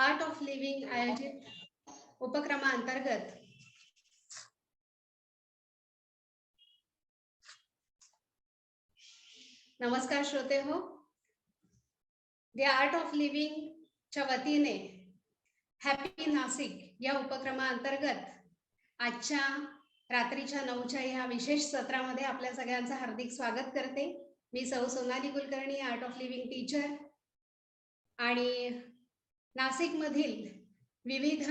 Art of living आयोजित उपक्रमाअंतर्गत नमस्कार श्रोते हो. द आर्ट ऑफ लिव्हिंग च्या वतीने हॅपी नाशिक या उपक्रमाअंतर्गत आजच्या रात्रीच्या 9च्या ह्या विशेष सत्रामध्ये आपल्या सगळ्यांचं हार्दिक स्वागत करते. मी सौ Sonali Kulkarni, art of living teacher, आणि नाशिकमधील विविध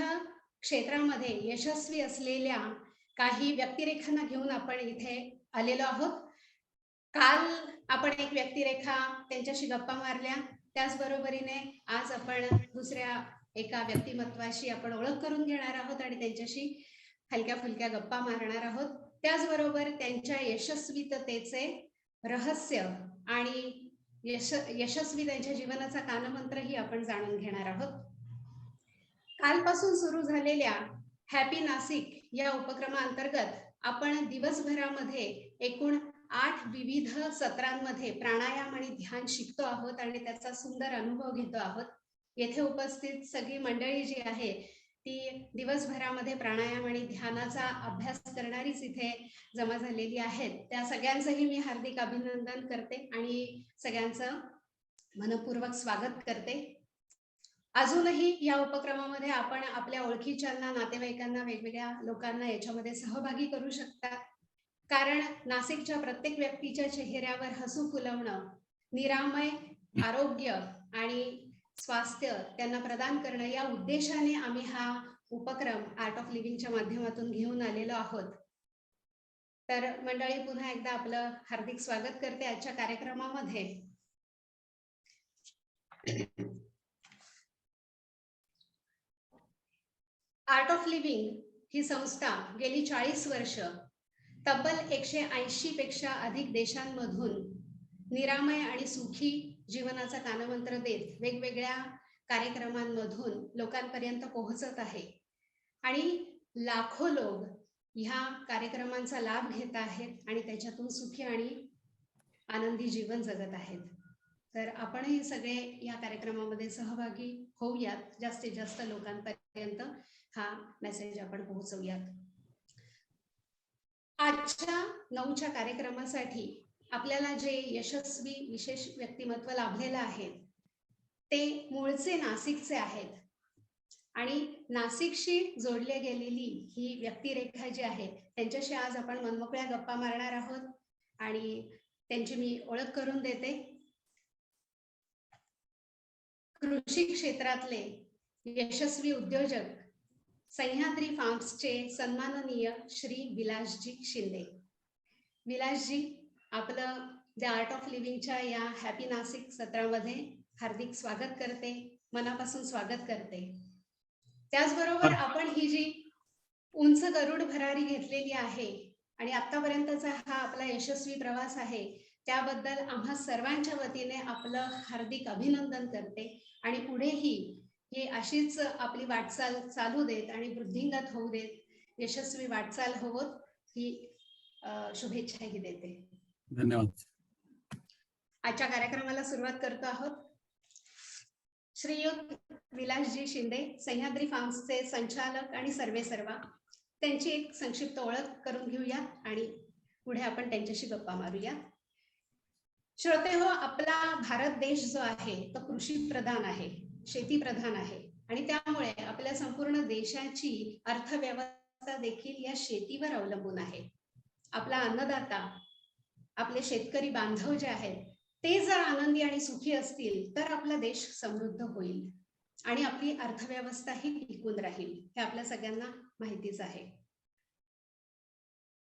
क्षेत्रामध्ये यशस्वी असलेल्या काही व्यक्तिरेखांना घेऊन आपण इथे आलेलो आहोत. काल आपण एक व्यक्तिरेखा त्यांच्याशी गप्पा मारल्या, त्याचबरोबरीने आज आपण दुसऱ्या एका व्यक्तिमत्वाशी आपण ओळख करून घेणार आहोत आणि त्यांच्याशी हलक्या फुलक्या गप्पा मारणार आहोत. त्याचबरोबर त्यांच्या यशस्वीततेचे रहस्य आणि यशस्वी त्यांच्या जीवनाचा कानमंत्रही आपण जाणून घेणार आहोत. कालपासून सुरू झालेल्या हॅपी नाशिक या उपक्रमाअंतर्गत आपण दिवसभरामध्ये एकूण 8 विविध सत्रांमध्ये प्राणायाम आणि ध्यान शिकतो आहोत आणि त्याचा सुंदर अनुभव घेतो आहोत. येथे उपस्थित सगळी मंडळी जी आहे ती दिवसभरामध्ये प्राणायाम आणि ध्यानाचा अभ्यास करणारीच इथे जमा झालेली आहेत. त्या सगळ्यांचंही मी हार्दिक अभिनंदन करते आणि सगळ्यांचं मनपूर्वक स्वागत करते. अजूनही या उपक्रमामध्ये आपण आपल्या ओळखीच्यांना, नातेवाईकांना, वेगवेगळ्या लोकांना याच्यामध्ये सहभागी करू शकता, कारण नाशिकच्या प्रत्येक व्यक्तीच्या चेहऱ्यावर हसू फुलवणं, निरामय आरोग्य आणि स्वास्थ्य त्यांना प्रदान करणं या उद्देशाने आम्ही हा उपक्रम आर्ट ऑफ लिव्हिंगच्या माध्यमातून घेऊन आलेलो आहोत. तर मंडळी, पुन्हा एकदा आपलं हार्दिक स्वागत करते आजच्या कार्यक्रमामध्ये. आर्ट ऑफ लिव्हिंग ही संस्था गेली 40 वर्ष तब्बल 180 पेक्षा अधिक देशांमधून निरामय आणि सुखी जीवनाचा कानमंत्र देत वेगवेगळ्या कार्यक्रमांमधून लोकांपर्यंत पोहोचत आहे आणि लाखो लोक ह्या कार्यक्रमांचा लाभ घेत आहेत आणि त्याच्यातून सुखी आणि आनंदी जीवन जगत आहेत. तर आपणही सगळे या कार्यक्रमामध्ये सहभागी होऊयात, जास्तीत जास्त लोकांपर्यंत हा मेसेज आपण पोहोचवूयात. आजच्या 9च्या कार्यक्रमासाठी आपल्याला जे यशस्वी विशेष व्यक्तिमत्व लाभलेलं आहे ते मूळचे नाशिकचे आहेत आणि नाशिकशी जोडले गेलेली ही व्यक्तिरेखा जी आहे त्यांच्याशी आज आपण मनमोकळ्या गप्पा मारणार आहोत आणि त्यांची मी ओळख करून देते. कृषी क्षेत्रातले यशस्वी उद्योजक, सह्याद्री फार्म्सचे सन्माननीय श्री विलासजी शिंदे. विलासजी, आपलं द आर्ट ऑफ लिव्हिंगच्या या हॅपी नाशिक सत्रामध्ये हार्दिक स्वागत करते, मनापासून स्वागत करते. त्याचबरोबर आपण ही जी उंच गरुड भरारी घेतलेली आहे आणि आतापर्यंतचा हा आपला यशस्वी प्रवास आहे त्याबद्दल आम्हा सर्वांच्या वतीने आपलं हार्दिक अभिनंदन करते आणि पुढेही हे अशीच आपली वाटचाल चालू देत आणि वृद्धिंगत होऊ देत, यशस्वी वाटचाल होवोत ही शुभेच्छाही देते. धन्यवाद. आजच्या कार्यक्रमाला सुरुवात करतो आहोत. श्रीयुत विलासजी शिंदे, सह्याद्री फार्म्सचे संचालक आणि सर्वेसर्वा, त्यांची एक संक्षिप्त ओळख करून घेऊया आणि पुढे आपण त्यांच्याशी गप्पा मारूया. श्रोते हो, आपला भारत देश जो आहे तो कृषी प्रधान आहे, शेती प्रधान आहे आणि त्यामुळे आपल्या संपूर्ण देशाची अर्थव्यवस्था देखील या शेतीवर अवलंबून आहे. आपला अन्नदाता, आपले शेतकरी बांधव जे आहेत ते जर आनंदी आणि सुखी असतील तर आपला देश समृद्ध होईल आणि आपली अर्थव्यवस्थाही टिकून राहील, हे आपल्या सगळ्यांना माहितीच आहे.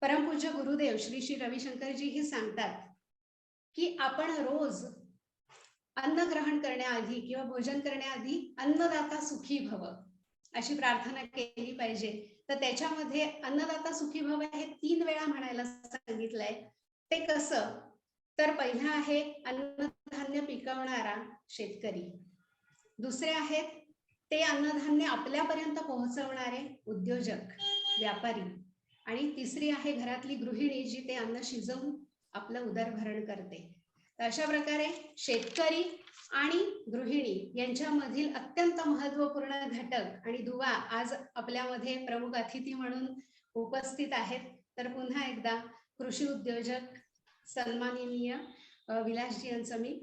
परमपूज्य गुरुदेव श्री श्री रविशंकरजी हे सांगतात की आपण रोज अन्न ग्रहण करण्याआधी किंवा भोजन करण्याआधी अन्नदाता सुखी भव अशी प्रार्थना केली पाहिजे. तर त्याच्यामध्ये अन्नदाता सुखी भव हे 3 वेळा म्हणायला सांगितलंय. ते कसं? तर पहिला आहे अन्नधान्य पिकवणारा शेतकरी, दुसरे आहेत ते अन्नधान्य आपल्यापर्यंत पोहोचवणारे उद्योजक, व्यापारी, आणि तिसरी आहे घरातली गृहिणी जी ते अन्न शिजवून आपलं उदरभरण करते. तर अशा प्रकारे शेतकरी आणि गृहिणी यांच्यामधील अत्यंत महत्वपूर्ण घटक आणि दुवा आज आपल्यामध्ये प्रमुख अतिथी म्हणून उपस्थित आहेत. तर पुन्हा एकदा कृषी उद्योजक सन्माननीय विलासजी यांचं मी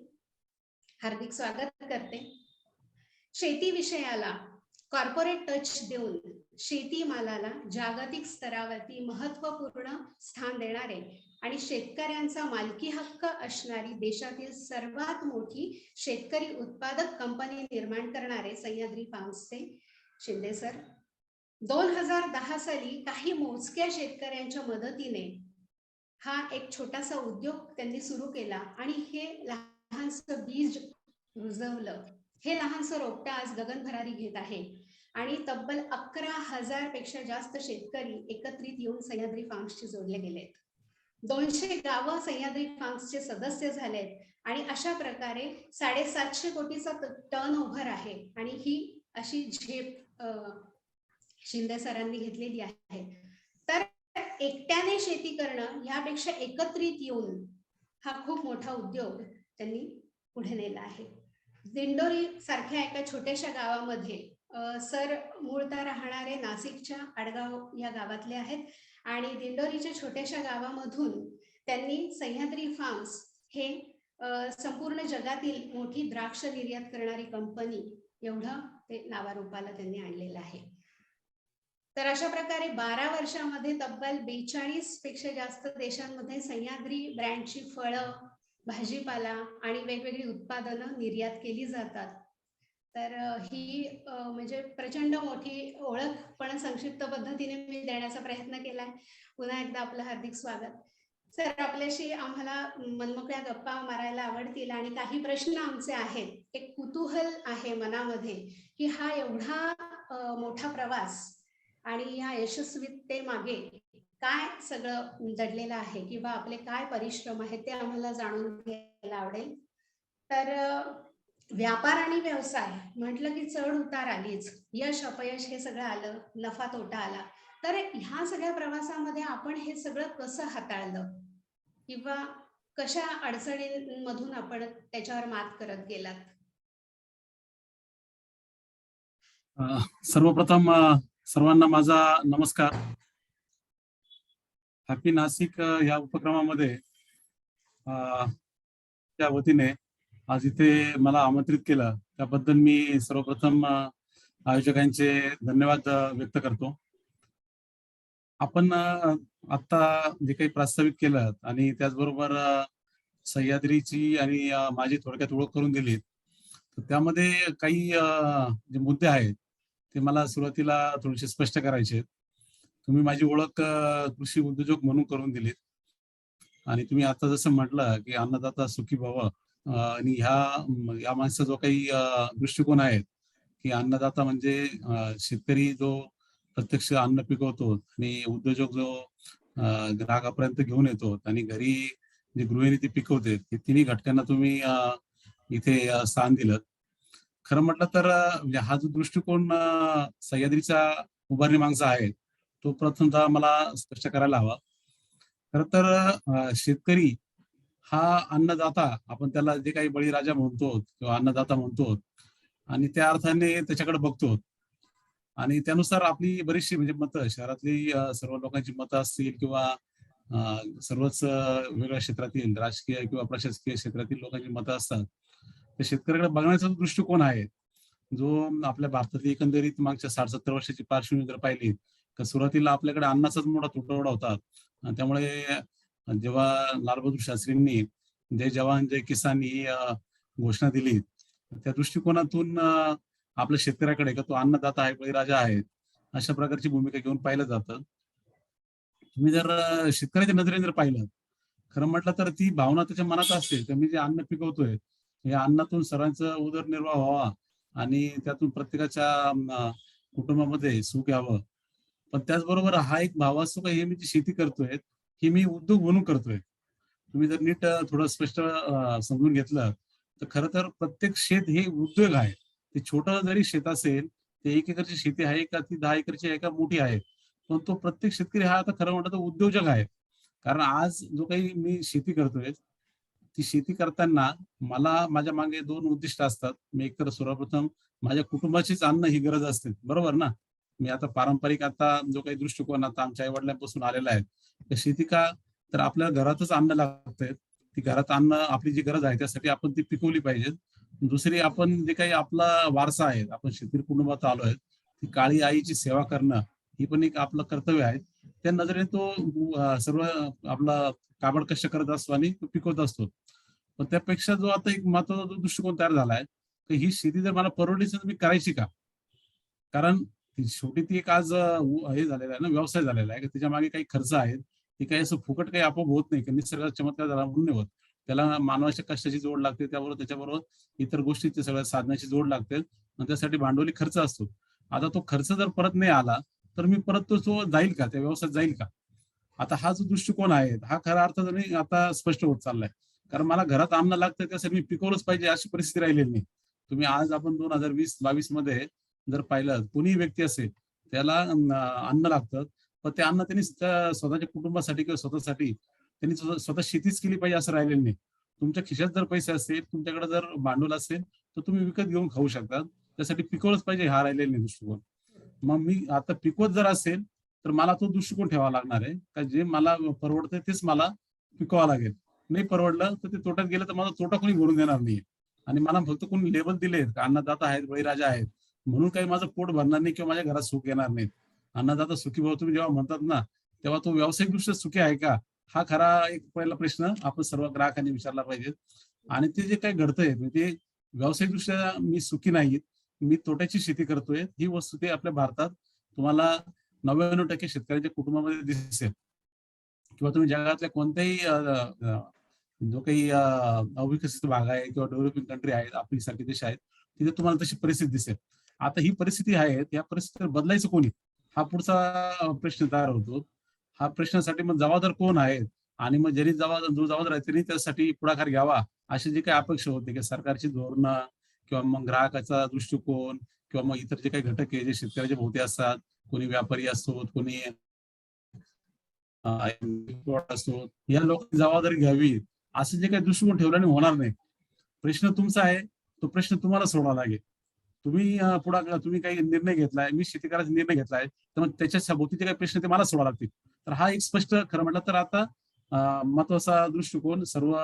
हार्दिक स्वागत करते. शेती विषयाला कॉर्पोरेट टच देऊन शेतीमालाला जागतिक स्तरावरती महत्वपूर्ण स्थान देणारे आणि शेतकऱ्यांचा मालकी हक्क असणारी देशातील सर्वात मोठी शेतकरी उत्पादक कंपनी निर्माण करणारे सह्याद्री फार्म्सचे शिंदे सर 2010 साली काही मोजक्या शेतकऱ्यांच्या मदतीने हा एक छोटासा उद्योग त्यांनी सुरू केला आणि हे लहानसं बीज रुजवलं. हे लहानसं रोपटं आज गगनभरारी घेत आहे आणि तब्बल 11,000 पेक्षा जास्त शेतकरी एकत्रित येऊन सह्याद्री फार्म्सशी जोडले गेलेत. 200 गावं सह्याद्री फार्म्सचे सदस्य झालेत आणि अशा प्रकारे 750 कोटीचा टर्न ओव्हर आहे आणि ही अशी झेप शिंदे सरांनी घेतलेली आहे. तर एकट्याने शेती करणं यापेक्षा एकत्रित येऊन हा खूप मोठा उद्योग त्यांनी पुढे नेला आहे. दिंडोरी सारख्या एका छोट्याशा गावामध्ये सर मूळतः राहणारे नाशिकच्या आडगाव या गावातले आहेत आणि दिंडोरीच्या छोट्याशा गावामधून त्यांनी सह्याद्री फार्म्स हे संपूर्ण जगातील मोठी द्राक्ष निर्यात करणारी कंपनी एवढं ते नावारूपाला त्यांनी आणलेलं आहे. तर अशा प्रकारे 12 वर्षामध्ये तब्बल 42 पेक्षा जास्त देशांमध्ये सह्याद्री ब्रँडची फळं, भाजीपाला आणि वेगवेगळी उत्पादनं निर्यात केली जातात. तर ही म्हणजे प्रचंड मोठी ओळख पण संक्षिप्त पद्धतीने मी देण्याचा प्रयत्न केलाय. पुन्हा एकदा आपलं हार्दिक स्वागत. सर, आपल्याशी आम्हाला मनमोकळ्या गप्पा मारायला आवडतील आणि काही प्रश्न आमचे आहेत. एक कुतूहल आहे मनामध्ये की हा एवढा मोठा प्रवास आणि या यशस्वीतेमागे काय सगळं दडलेलं आहे किंवा आपले काय परिश्रम आहेत ते आम्हाला जाणून घ्यायला आवडेल. तर व्यापार आणि व्यवसाय म्हटलं की चढ उतार आलीच, यश अपयश हे सगळं आलं, नफा तोटा आला. तर ह्या सगळ्या प्रवासामध्ये आपण हे सगळं कसं हाताळलं किंवा कशा अडचणींमधून आपण त्याच्यावर मात करत गेलात? सर्वप्रथम सर्वांना माझा नमस्कार. हॅपी नाशिक या उपक्रमामध्ये त्या वतीने आज इथे मला आमंत्रित केलं त्याबद्दल मी सर्वप्रथम आयोजकांचे धन्यवाद व्यक्त करतो. आपण आता जे काही प्रस्तावित केलं आणि त्याचबरोबर सह्याद्रीची आणि माझी थोडक्यात ओळख करून दिली, तर त्यामध्ये काही जे मुद्दे आहेत ते मला सुरुवातीला थोडेसे स्पष्ट करायचे. तुम्ही माझी ओळख कृषी उद्योजक म्हणून करून दिलीत आणि तुम्ही आता जसं म्हटलं की अन्नदाता सुखी भव, आणि या माणसाचा जो काही दृष्टिकोन आहे की अन्नदाता म्हणजे शेतकरी जो प्रत्यक्ष अन्न पिकवतो आणि उद्योजक जो ग्राहकापर्यंत घेऊन येतो आणि घरी जी गृहिणी ती पिकवते, हे तिन्ही घटकांना तुम्ही इथे स्थान दिलं. खरं म्हटलं तर हा जो दृष्टिकोन सह्याद्रीचा उभारणी मागचा आहे तो प्रथमतः मला स्पष्ट करायला हवा. खरं तर शेतकरी हा अन्नदाता, आपण त्याला जे काही बळीराजा म्हणतो किंवा अन्नदाता म्हणतो आणि त्या अर्थाने त्याच्याकडे बघतो आणि त्यानुसार आपली बरीचशी म्हणजे मतं, शहरातली सर्व लोकांची मतं असतील किंवा सर्वच वेगळ्या क्षेत्रातील राजकीय किंवा प्रशासकीय क्षेत्रातील लोकांची मतं असतात. तर शेतकऱ्याकडे बघण्याचा जो दृष्टिकोन आहे, जो आपल्या भारतातील एकंदरीत मागच्या 60-70 वर्षाची पार्श्वभूमी जर पाहिली तर सुरुवातीला आपल्याकडे अन्नाचाच मोठा तुटवडा होता. त्यामुळे जेव्हा लालबहादूर शास्त्रींनी जय जवान जय किसान ही घोषणा दिली, त्या दृष्टिकोनातून आपल्या शेतकऱ्याकडे का तो अन्नदाता आहे, बळीराजा आहे, अशा प्रकारची भूमिका घेऊन पाहिलं जातं. तुम्ही जर शेतकऱ्याच्या नजरेने जर पाहिलं, खरं म्हटलं तर ती भावना त्याच्या मनात असते की मी जे अन्न पिकवतोय या अन्नातून सर्वांचा उदरनिर्वाह व्हावा आणि त्यातून प्रत्येकाच्या कुटुंबामध्ये सुख यावं. पण त्याचबरोबर हा एक भाव असतो का हे मी जी शेती करतोय ही मी उद्योग म्हणून करतोय. तुम्ही जर नीट थोडं स्पष्ट समजून घेतलं तर खरं तर प्रत्येक शेत हे उद्योग आहे. ते छोटं जरी शेत असेल, ते 1 एकरची शेती आहे का ती 10 एकरची आहे का मोठी आहे, पण तो प्रत्येक शेतकरी हा आता खरं म्हटलं तर उद्योजक आहे. कारण आज जो काही मी शेती करतोय ती शेती करताना मला माझ्या मागे 2 उद्दिष्ट असतात. मी एकतर सर्वप्रथम माझ्या कुटुंबाचीच अन्न ही गरज असते. बरोबर ना? मी आता पारंपरिक आता जो काही दृष्टिकोन आता आमच्या आई-वडिलांपासून आलेला आहे. तर शेती का? तर आपल्या घरातच अन्न लागतंय. ती घरात अन्न आपली जी गरज आहे त्यासाठी आपण ती पिकवली पाहिजे. दुसरी आपण जे काही आपला वारसा आहे, आपण शेतकरी कुटुंबात आलोय, ती काळी आईची सेवा करणं ही पण एक आपलं कर्तव्य आहे. त्या नजरेने तो सर्व आपला काबड कष्ट करत असतो आणि तो पिकवत असतो. पण त्यापेक्षा जो आता एक महत्त्वाचा जो दृष्टिकोन तयार झालाय, तर ही शेती जर मला परवडली तर मी करायची का? कारण शेवटी ती एक आज हे झालेलं आहे ना, व्यवसाय झालेला आहे, की त्याच्या मागे काही खर्च आहेत. ते काही असं फुकट काही आपोआप होत नाही, की निसर्गाचा चमत्कार झाला म्हणून नाही होत. त्याला मानवाच्या कष्टाची जोड लागते, त्याच्याबरोबर इतर गोष्टीची सगळ्या साधनाची जोड लागते आणि त्यासाठी भांडवली खर्च असतो. आता तो खर्च जर परत नाही आला, तर मी परत तो जाईल का? त्या व्यवसायात जाईल का? आता हा जो दृष्टिकोन आहे, हा खऱ्या अर्थाने आता स्पष्ट होत चाललाय. कारण मला घरात अन्न लागतं त्यासाठी मी पिकवलंच पाहिजे अशी परिस्थिती राहिलेली नाही. तुम्ही आज आपण 2020-22 मध्ये जर पाहिलं कोणीही व्यक्ती असेल, त्याला अन्न लागतं. पण ते अन्न त्यांनी स्वतःच्या कुटुंबासाठी किंवा स्वतःसाठी त्यांनी स्वतः शेतीच केली पाहिजे असं राहिलेलं नाही. तुमच्या खिशात जर पैसे असतील, तुमच्याकडे जर भांडवल असेल, तर तुम्ही विकत घेऊन खाऊ शकता. त्यासाठी पिकवलंच पाहिजे हा राहिलेला नाही दृष्टिकोन. मग मी आता पिकवत जर असेल, तर मला तो दृष्टिकोन ठेवावा लागणार आहे. का जे मला परवडतंय तेच मला पिकवावं लागेल. नाही परवडलं तर ते तोट्यात गेलं तर माझा तोटा कोणी भरून देणार नाहीये. आणि मला फक्त कोणी लेबल दिलेत, का अन्नदाता आहेत, बळीराजा आहेत. म्हणून काही माझं पोट भरणार नाही किंवा माझ्या घरात सुख येणार नाही. अन्नदाता सुखी भव तुम्ही जेव्हा म्हणतात ना, तेव्हा तो व्यावसायिकदृष्ट्या सुखी आहे का? हा खरा एक पहिला प्रश्न आपण सर्व ग्राहकांनी विचारला पाहिजे. आणि ते जे काही घडतंय म्हणजे ते व्यावसायिकदृष्ट्या मी सुखी नाहीये. मी तोट्याची शेती करतोय. ही वस्तुस्थिती आपल्या भारतात तुम्हाला 99% शेतकऱ्यांच्या कुटुंबामध्ये दिसेल किंवा तुम्ही जगातल्या कोणत्याही जो काही अविकसित भाग आहे किंवा डेव्हलपिंग कंट्री आहेत, आपल्यासारखे देश आहेत, तिथे तुम्हाला तशी परिस्थिती दिसेल. आता ही परिस्थिती आहे, या परिस्थितीला बदलायचं कोणी? हा पुढचा प्रश्न तयार होतो. हा प्रश्नासाठी मग जबाबदार कोण आहे? आणि मग जो जबाबदार आहे त्यांनी त्यासाठी पुढाकार घ्यावा, अशी जी काही अपेक्षा होती, की सरकारची धोरणं किंवा मग ग्राहकाचा दृष्टिकोन किंवा मग इतर जे काही घटक आहे, जे शेतकऱ्याच्या भोवती असतात, कोणी व्यापारी असतो, कोणी असो, या लोकांनी जबाबदारी घ्यावी, असं जे काही दृष्टिकोन ठेवल्याने होणार नाही. प्रश्न तुमचा आहे, तो प्रश्न तुम्हाला सोडवावा लागेल. तुम्ही तुम्ही काही निर्णय घेतलाय, मी शेती करायचा निर्णय घेतलाय, तर मग त्याच्या सभोवतीचे काही प्रश्न ते मला सोडावे लागतील. तर हा एक स्पष्ट खरं म्हटलं तर आता महत्वाचा दृष्टिकोन सर्व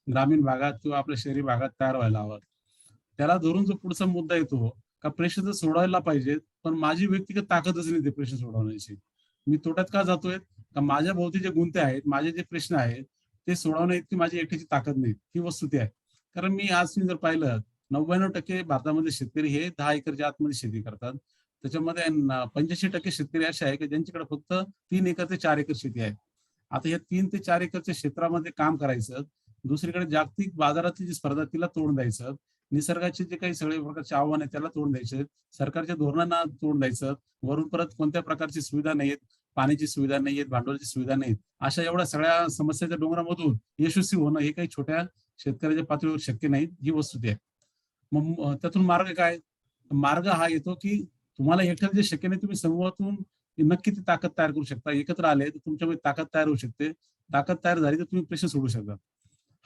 ग्रामीण भागात किंवा आपल्या शहरी भागात तयार व्हायला हवा. त्याला धरून जो पुढचा मुद्दा येतो, का प्रश्न तर सोडवायला पाहिजेत, पण माझी व्यक्तिगत ताकदच नाही ते प्रश्न सोडवण्याची. मी तोट्यात का जातोय? का माझ्या भोवती जे गुंते आहेत, माझे जे प्रश्न आहेत, ते सोडवण्या इतकी माझी एकट्याची ताकद नाही. ही वस्तुस्थिती आहे. कारण मी आज तुम्ही जर पाहिलं 99% भारतामध्ये शेतकरी हे 10 एकरच्या आतमध्ये शेती करतात. त्याच्यामध्ये 85% शेतकरी असे आहेत, की ज्यांच्याकडे फक्त 3 एकर ते 4 एकर शेती आहे. आता या 3 ते 4 एकरच्या क्षेत्रामध्ये काम करायचं. दुसरीकडे जागतिक बाजारातली जी स्पर्धा तिला तोंड द्यायचं. निसर्गाचे जे काही सगळे प्रकारचे आव्हान आहेत त्याला तोंड द्यायचे. सरकारच्या धोरणांना तोंड द्यायचं. वरून परत कोणत्या प्रकारची सुविधा नाहीयेत, पाण्याची सुविधा नाहीयेत, भांडवलाची सुविधा नाहीत. अशा एवढ्या सगळ्या समस्याच्या डोंगरामधून यशस्वी होणं हे काही छोट्या शेतकऱ्याच्या पातळीवर शक्य नाही, ही वस्तुस्थिती आहे. मग त्यातून मार्ग काय? मार्ग हा येतो, की तुम्हाला एकट्याला जे शक्य नाही तुम्ही समूहातून नक्की ती ताकद तयार करू शकता. एकत्र आले तर तुमच्यामध्ये ताकद तयार होऊ शकते. ताकद तयार झाली तर तुम्ही प्रश्न सोडवू शकता.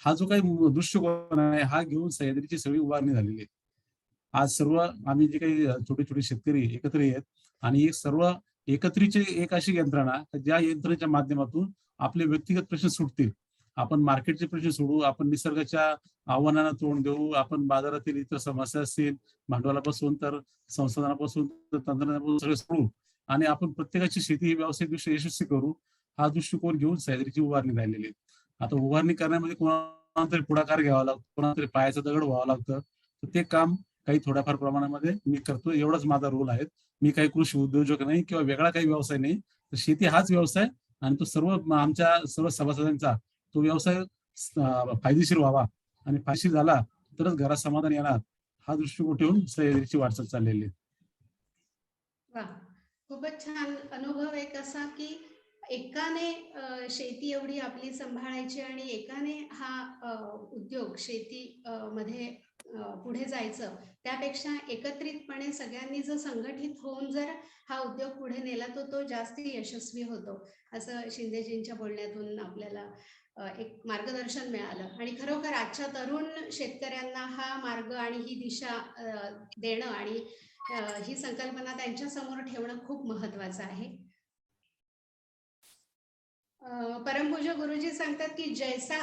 हा जो काही दृष्टिकोन आहे, हा घेऊन सह्याद्रीची सगळी उभारणी झालेली आहे. आज सर्व आम्ही जे काही छोटे-छोटे शेतकरी एकत्र आहेत आणि एक सर्व एकत्रीची एक अशी यंत्रणा, ज्या यंत्रणेच्या माध्यमातून आपले व्यक्तिगत प्रश्न सुटतील. आपण मार्केटचे प्रश्न सोडवू, आपण निसर्गाच्या आव्हानांना तोंड देऊ, आपण बाजारातील इतर समस्या असतील, भांडवलापासून तर संसाधनापासून तर तंत्रज्ञानापासून सगळे सोडवू आणि आपण प्रत्येकाची शेती ही व्यावसायिकदृष्ट्या यशस्वी करू. हा दृष्टिकोन घेऊन सह्याद्रीची उभारणी राहिलेली आहे. आता उभारणी करण्यामध्ये कोणाला तरी पुढाकार घ्यावा लागतो, कोणाला तरी पायाचा दगड व्हावं लागतं. तर ते काम काही थोड्याफार प्रमाणामध्ये मी करतो. एवढाच माझा रोल आहे. मी काही कृषी उद्योजक नाही किंवा वेगळा काही व्यवसाय नाही. तर शेती हाच व्यवसाय आणि तो आमच्या सर्व सभासदांचा तो व्यवसाय फायदेशीर व्हावा आणि फायदेशीर झाला तरच घरात समाधान येणार. हा दृष्टिकोन ठेवून सह्याद्रीची वाटचाल चाललेली आहे. वाह! खूपच छान अनुभव एक असा, की एकाने शेती एवढी आपली सांभाळायची आणि एकाने हा उद्योग शेती मध्ये पुढे जायचं. त्यापेक्षा एकत्रितपणे सगळ्यांनी जर संघटित होऊन जर हा उद्योग पुढे नेला, तर तो जास्त यशस्वी होतो. असं शिंदेजींच्या बोलण्यातून आपल्याला एक मार्गदर्शन मिळालं आणि खरोखर आजच्या तरुण शेतकऱ्यांना हा मार्ग आणि ही दिशा देणं आणि ही संकल्पना त्यांच्या समोर ठेवणं खूप महत्वाचं आहे. परमपूज्य गुरुजी सांगतात की जैसा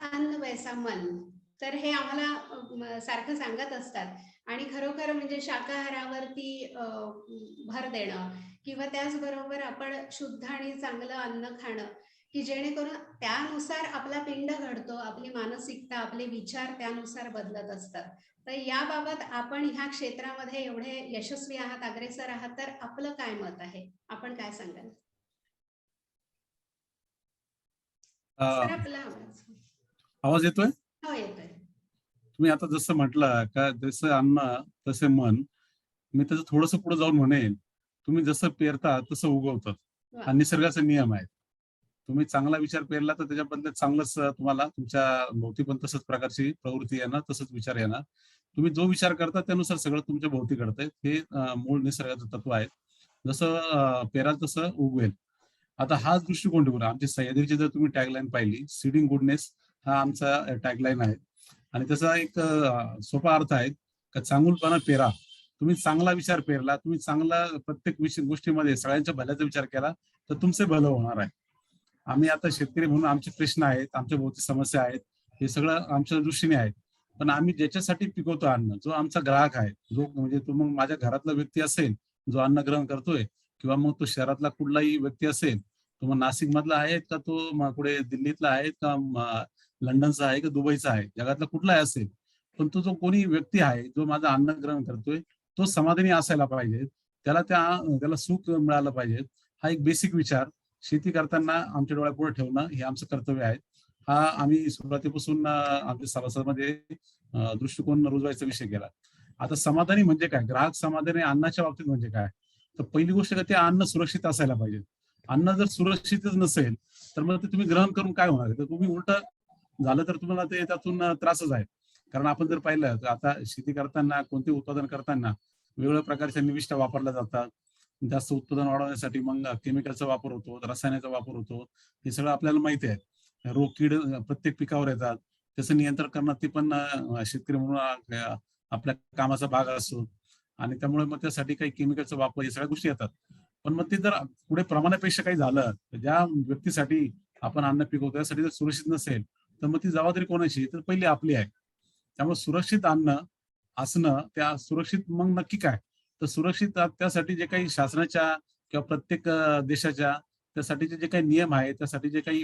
अन्न वैसा मन. तर हे आम्हाला सारखं सांगत असतात आणि खरोखर म्हणजे शाकाहारावरती भर देणं किंवा त्याचबरोबर आपण शुद्ध आणि चांगलं अन्न खाणं की जेणेकरून त्यानुसार आपला पिंड घडतो, आपली मानसिकता, आपले विचार त्यानुसार बदलत असतात. तर याबाबत आपण ह्या क्षेत्रामध्ये एवढे यशस्वी आहात, अग्रेसर आहात, तर आपलं काय मत आहे? आपण काय सांगाल? सर आपला आवाज येतोय? हो, येतोय. तुम्ही आता जसं म्हटलं का जसं अन्न तसे मन, मी त्याचं थोडंसं पुढे जाऊन म्हणेन, तुम्ही जसं पेरता तसं उगवतात. वा. हा निसर्गाचा नियम आहे. तुम्ही चांगला विचार पेरला तर त्याच्याबद्दल चांगलंच तुम्हाला तुमच्या भोवती पण तसंच प्रकारची प्रवृत्ती येणार, तसंच विचार येणार. तुम्ही जो विचार करता त्यानुसार सगळं तुमच्या भोवती घडतंय. हे मूळ निसर्गाचं तत्व आहे. जसं पेराल तसं उगवेल. आता हाच दृष्टिकोन ठेवून आमची सह्याद्रीची जर तुम्ही टॅगलाईन पाहिली, सीडिंग गुडनेस हा आमचा टॅगलाईन आहे. आणि त्याचा एक सोपा अर्थ आहे का चांगुलपणा पेरा. तुम्ही चांगला विचार पेरला, तुम्ही चांगला प्रत्येक गोष्टीमध्ये सगळ्यांच्या भल्याचा विचार केला तर तुमचे भलं होणार आहे. आम्ही आता शेतकरी म्हणून आमचे प्रश्न आहेत, आमच्या भोवती समस्या आहेत, हे सगळं आमच्या दृष्टीने आहेत. पण आम्ही ज्याच्यासाठी पिकवतो अन्न, जो आमचा ग्राहक आहे, जो म्हणजे तो मग माझ्या घरातला व्यक्ती असेल जो अन्न ग्रहण करतोय, किंवा मग तो शहरातला कुठलाही व्यक्ती असेल, तो मग नाशिक मधला आहे का, तो कुठे दिल्लीतला आहे का, लंडनचा आहे का दुबईचा आहे, जगातला कुठलाही असेल, पण तो जो कोणी व्यक्ती आहे जो माझं अन्न ग्रहण करतोय तो समाधानी असायला पाहिजे, त्याला सुख मिळालं पाहिजे. हा एक बेसिक विचार शेती करताना आमच्या डोळ्यापुढे ठेवणं हे आमचं कर्तव्य आहे. हा आम्ही सुरुवातीपासून आमच्या सभासदमध्ये दृष्टिकोन रुजवायचा विषय केला. आता समाधानी म्हणजे काय, ग्राहक समाधानी अन्नाच्या बाबतीत म्हणजे काय, तर पहिली गोष्ट का ते अन्न सुरक्षित असायला पाहिजे. अन्न जर सुरक्षितच नसेल तर मग ते तुम्ही ग्रहण करून काय होणार, तर तुम्ही उलट झालं तर तुम्हाला ते त्यातून त्रासच आहे. कारण आपण जर पाहिलं तर आता शेती करताना, कोणते उत्पादन करताना वेगवेगळ्या प्रकारच्या निविष्ठा वापरल्या जातात. जास्त उत्पादन वाढवण्यासाठी मग केमिकलचा वापर होतो, रसायनाचा वापर होतो. हे सगळं आपल्याला माहिती आहे. रोग कीड प्रत्येक पिकावर येतात. त्याचं नियंत्रण करणं ते पण शेतकरी म्हणून आपल्या कामाचा भाग असतो. आणि त्यामुळे मग त्यासाठी काही केमिकलचा वापर, या सगळ्या गोष्टी येतात. पण मग ते जर पुढे प्रमाणापेक्षा काही झालं तर ज्या व्यक्तीसाठी आपण अन्न पिकवतो त्यासाठी जर सुरक्षित नसेल तर मग ती जबाबदारी कोणाची, तर पहिली आपली आहे. त्यामुळे सुरक्षित अन्न असणं, त्या सुरक्षित मग नक्की काय, तर सुरक्षित त्यासाठी जे काही शासनाच्या किंवा प्रत्येक देशाच्या त्यासाठीचे जे काही नियम आहेत, त्यासाठी जे काही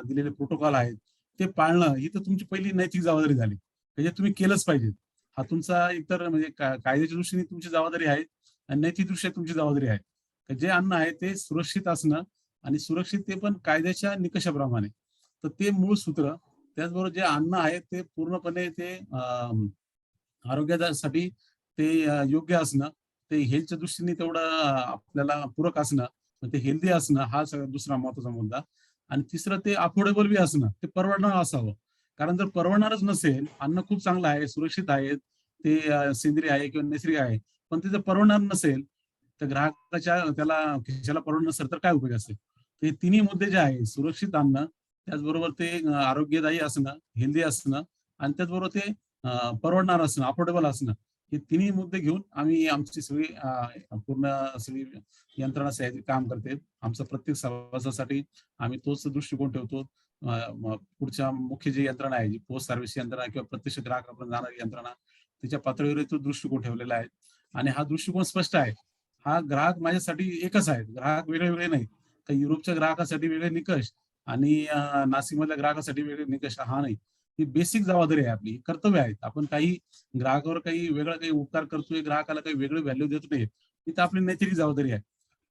दिलेले प्रोटोकॉल आहेत ते पाळणं ही तर तुमची पहिली नैतिक जबाबदारी झाली. म्हणजे तुम्ही केलंच पाहिजे. हा तुमचा इतर म्हणजे कायद्याच्या दृष्टीने तुमची जबाबदारी आहे आणि नैतिकदृष्ट्या तुमची जबाबदारी आहे. तर जे अन्न आहे ते सुरक्षित असणं आणि सुरक्षित ते पण कायद्याच्या निकषाप्रमाणे. तर ते मूळ सूत्र. त्याचबरोबर जे अन्न आहे ते पूर्णपणे ते आरोग्यासाठी ते योग्य असणं, ते हेल्थच्या दृष्टीने तेवढं आपल्याला पूरक असणं, ते हेल्दी असणं हा सगळ्यात दुसरा महत्वाचा मुद्दा. आणि तिसरं ते अफोर्डेबल बी असणं, ते परवडणारं असावं. कारण जर परवडणारच नसेल, अन्न खूप चांगलं आहे, सुरक्षित आहे, ते सेंद्रिय आहे किंवा नैसर्गिक आहे, पण ते जर परवडणार नसेल, तर ग्राहकाच्या त्याला खिशाला परवडणार नसेल तर काय उपयोग असेल. ते तिन्ही मुद्दे जे आहे, सुरक्षित अन्न, त्याचबरोबर ते आरोग्यदायी असणं, हेल्दी असणं आणि त्याचबरोबर ते परवडणार असणं, अफोर्डेबल असणं, हे तिन्ही मुद्दे घेऊन आम्ही आमची सगळी पूर्ण सगळी यंत्रणा सह्याद्री काम करते. आमचा प्रत्येक सभासदासाठी आम्ही तोच दृष्टिकोन ठेवतो. पुढच्या मुख्य जी यंत्रणा आहे, जी पोस्ट सर्व्हिस यंत्रणा किंवा प्रत्यक्ष ग्राहकापर्यंत जाणारी यंत्रणा, तिच्या पातळीवर तो दृष्टिकोन ठेवलेला आहे. आणि हा दृष्टिकोन स्पष्ट आहे. हा ग्राहक माझ्यासाठी एकच आहे. ग्राहक वेगळे नाही. तर युरोपच्या ग्राहकासाठी वेगळे निकष आणि नाशिकमधल्या ग्राहकासाठी वेगळे निकष हा नाही. ही बेसिक जबाबदारी आहे आपली, कर्तव्य आहेत. आपण काही ग्राहकावर काही वेगळा काही उपकार करतोय, ग्राहकाला काही वेगळी व्हॅल्यू देत नाही, ही तर आपली नैतिक जबाबदारी आहे.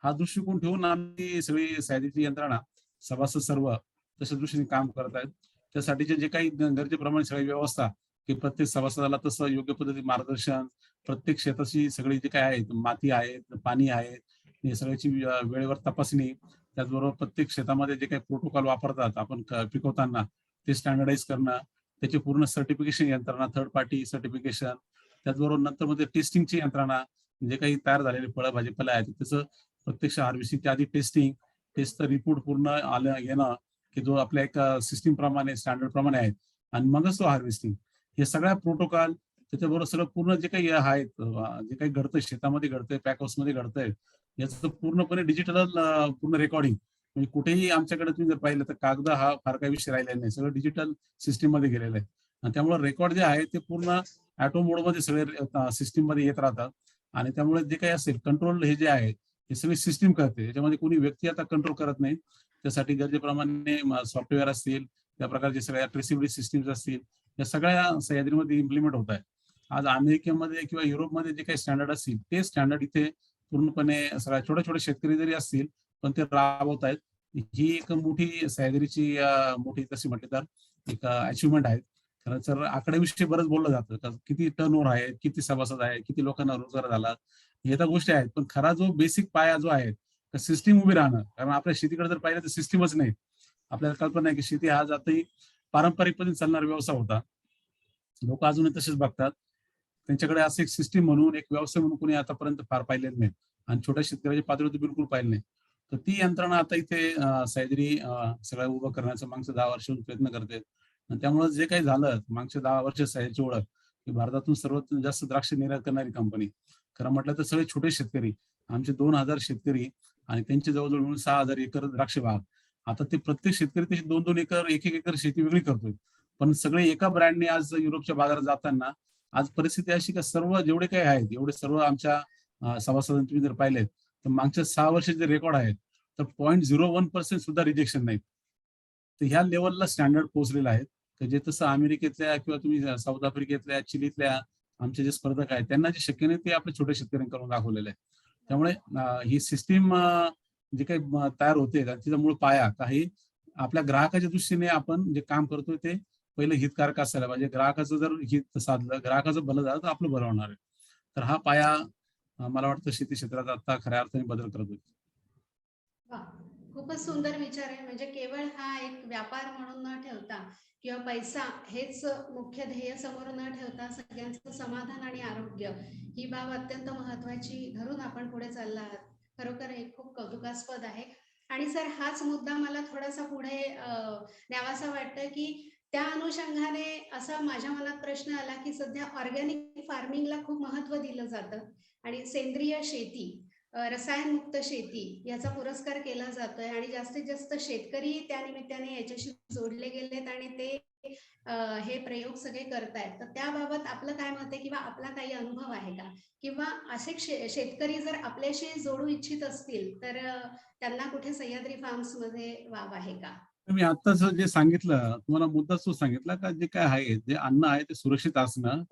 हा दृष्टिकोन ठेवून आम्ही सगळी सह्याद्रीची यंत्रणा, सभासद सर्व तशा दृष्टीने काम करत आहेत. त्यासाठीचे जे काही गरजेप्रमाणे सगळी व्यवस्था, की प्रत्येक सभासदाला तसं योग्य पद्धतीने मार्गदर्शन, प्रत्येक शेताची सगळी जे काय आहे, माती आहे, पाणी आहे, या सगळ्याची वेळेवर तपासणी, त्याचबरोबर प्रत्येक शेतामध्ये जे काही प्रोटोकॉल वापरतात आपण पिकवताना ते स्टँडर्डाइज करणं, त्याची पूर्ण सर्टिफिकेशन यंत्रणा, थर्ड पार्टी सर्टिफिकेशन, त्याचबरोबर नंतर मध्ये टेस्टिंगची यंत्रणा, जे काही तयार झालेले फळं भाजीपाला आहेत त्याचं प्रत्यक्ष हार्वेस्टिंगच्या आधी टेस्टिंग, टेस्टचा रिपोर्ट पूर्ण आलं येणं, की जो आपल्या एक सिस्टीम प्रमाणे स्टँडर्ड प्रमाणे आहेत आणि मगच तो हार्वेस्टिंग. हे सगळ्या प्रोटोकॉल त्याच्याबरोबर सगळं पूर्ण जे काही आहेत जे काही घडतंय शेतामध्ये घडतंय, पॅक हाऊसमध्ये घडतंय, याचं पूर्णपणे डिजिटल पूर्ण रेकॉर्डिंग. म्हणजे कुठेही आमच्याकडे तुम्ही जर पाहिलं तर कागद हा फार काही विषय राहिलेला नाही. सगळं डिजिटल सिस्टीम मध्ये गेलेलं आहे. आणि त्यामुळे रेकॉर्ड जे आहे ते पूर्ण ऑटो मोडमध्ये सगळे सिस्टीम मध्ये येत राहतात. आणि त्यामुळे जे काही असेल कंट्रोल हे जे आहे हे सगळी सिस्टीम करते. याच्यामध्ये कोणी व्यक्ती आता कंट्रोल करत नाही. त्यासाठी गरजेप्रमाणे सॉफ्टवेअर असतील, त्या प्रकारचे सगळ्या ट्रेसिबिलिटी सिस्टीम्स असतील, या सगळ्या सह्याद्रीमध्ये इम्प्लिमेंट होत आहे. आज अमेरिकेमध्ये किंवा युरोपमध्ये जे काही स्टँडर्ड असतील ते स्टँडर्ड इथे पूर्णपणे सगळ्या छोटे छोटे शेतकरी जरी असतील पण ते राबवत आहेत. ही एक मोठी सह्याद्रीची मोठी तशी म्हटली तर एक अचिव्हमेंट आहे. खरं तर आकड्याविषयी बरंच बोललं जातं का किती टर्नओव्हर आहे, किती सभासद आहे, किती लोकांना रोजगार झाला, हे तर गोष्टी आहेत. पण खरा जो बेसिक पाया जो आहे सिस्टीम उभी राहणं. कारण आपल्या शेतीकडे जर पाहिलं तर सिस्टीमच नाही. आपल्याला कल्पना आहे की शेती हा जातही पारंपरिक पद्धतीने चालणारा व्यवसाय होता. लोक अजूनही तसेच बघतात. त्यांच्याकडे असं एक सिस्टीम म्हणून एक व्यवसाय म्हणून कोणी आतापर्यंत फार पाहिलेलं नाही. आणि छोट्या शेतकऱ्याच्या पातळीवर बिलकुल पाहिलं नाही. तर ती यंत्रणा आता इथे सह्याद्री सगळं उभं करण्याचा मागच्या 10 वर्षांपासून प्रयत्न करते. आणि त्यामुळे जे काही झालं मागच्या 10 वर्ष सह्याद्रीची ओळख ही भारतातून सर्वात जास्त द्राक्ष निर्यात करणारी कंपनी. खरं म्हटलं तर सगळे छोटे शेतकरी, आमचे 2000 शेतकरी आणि त्यांचे जवळजवळ मिळून 6000 एकर द्राक्ष बाग. आता ते प्रत्येक शेतकरी त्याची 2-2 एकर, 1-1 एकर शेती वेगळी करतोय. पण सगळे एका ब्रँडने आज युरोपच्या बाजारात जाताना आज परिस्थिती अशी का सर्व जेवढे काही आहेत, एवढे सर्व आमच्या सभासदांनी तुम्ही जर पाहिलेत, तर मागच्या 6 वर्षाचे रेकॉर्ड आहेत. तर 0.01% सुद्धा रिजेक्शन नाहीत. तर ह्या लेव्हलला स्टँडर्ड पोहोचलेलं आहे. तर जे तसं अमेरिकेतल्या किंवा तुम्ही साऊथ आफ्रिकेतल्या, चिलीतल्या आमचे जे स्पर्धक आहेत, त्यांना जे शक्य नाही ते आपल्या छोट्या शेतकऱ्यांकडून दाखवलेलं आहे. त्यामुळे ही सिस्टीम जे काही तयार होते तिचा मूळ पाया काही आपल्या ग्राहकाच्या दृष्टीने आपण जे काम करतोय ते पहिलं हितकारक असायला पाहिजे. ग्राहकाचं जर हित साधलं, ग्राहकाचं भलं झालं तर आपलं भलं होणार आहे. तर हा पाया मला वाटतं शेती क्षेत्रात आता खऱ्या अर्थाने बदल करतोय. वाह! खूपच सुंदर विचार आहे. म्हणजे केवळ हा एक व्यापार म्हणून न ठेवता किंवा पैसा हेच मुख्य ध्येय समोर न ठेवता सगळ्यांचं समाधान आणि आरोग्य ही बाब अत्यंत महत्वाची धरून आपण पुढे चालला आहात. खरोखर हे खूप कौतुकास्पद आहे. आणि सर हाच मुद्दा मला थोडासा पुढे न्यावासा वाटतं, की त्या अनुषंगाने असा माझ्या मनात प्रश्न आला, की सध्या ऑर्गॅनिक फार्मिंगला खूप महत्त्व दिलं जातं आणि सेंद्रिय शेती रसायनमुक्त शेती याचा पुरस्कार केला जातोय आणि जास्तीत जास्त शेतकरी त्या निमित्ताने याच्याशी जोडले गेलेत आणि ते हे प्रयोग सगळे करतायत. तर त्याबाबत आपलं काय मत आहे किंवा आपला काही अनुभव आहे का? किंवा असे शेतकरी जर आपल्याशी जोडू इच्छित असतील तर त्यांना कुठे सह्याद्री फार्म्स मध्ये वाव आहे का? मी आत्ताच जे सांगितलं तुम्हाला मुद्दा तो सांगितला का जे काय आहे जे अन्न आहे ते सुरक्षित असणं.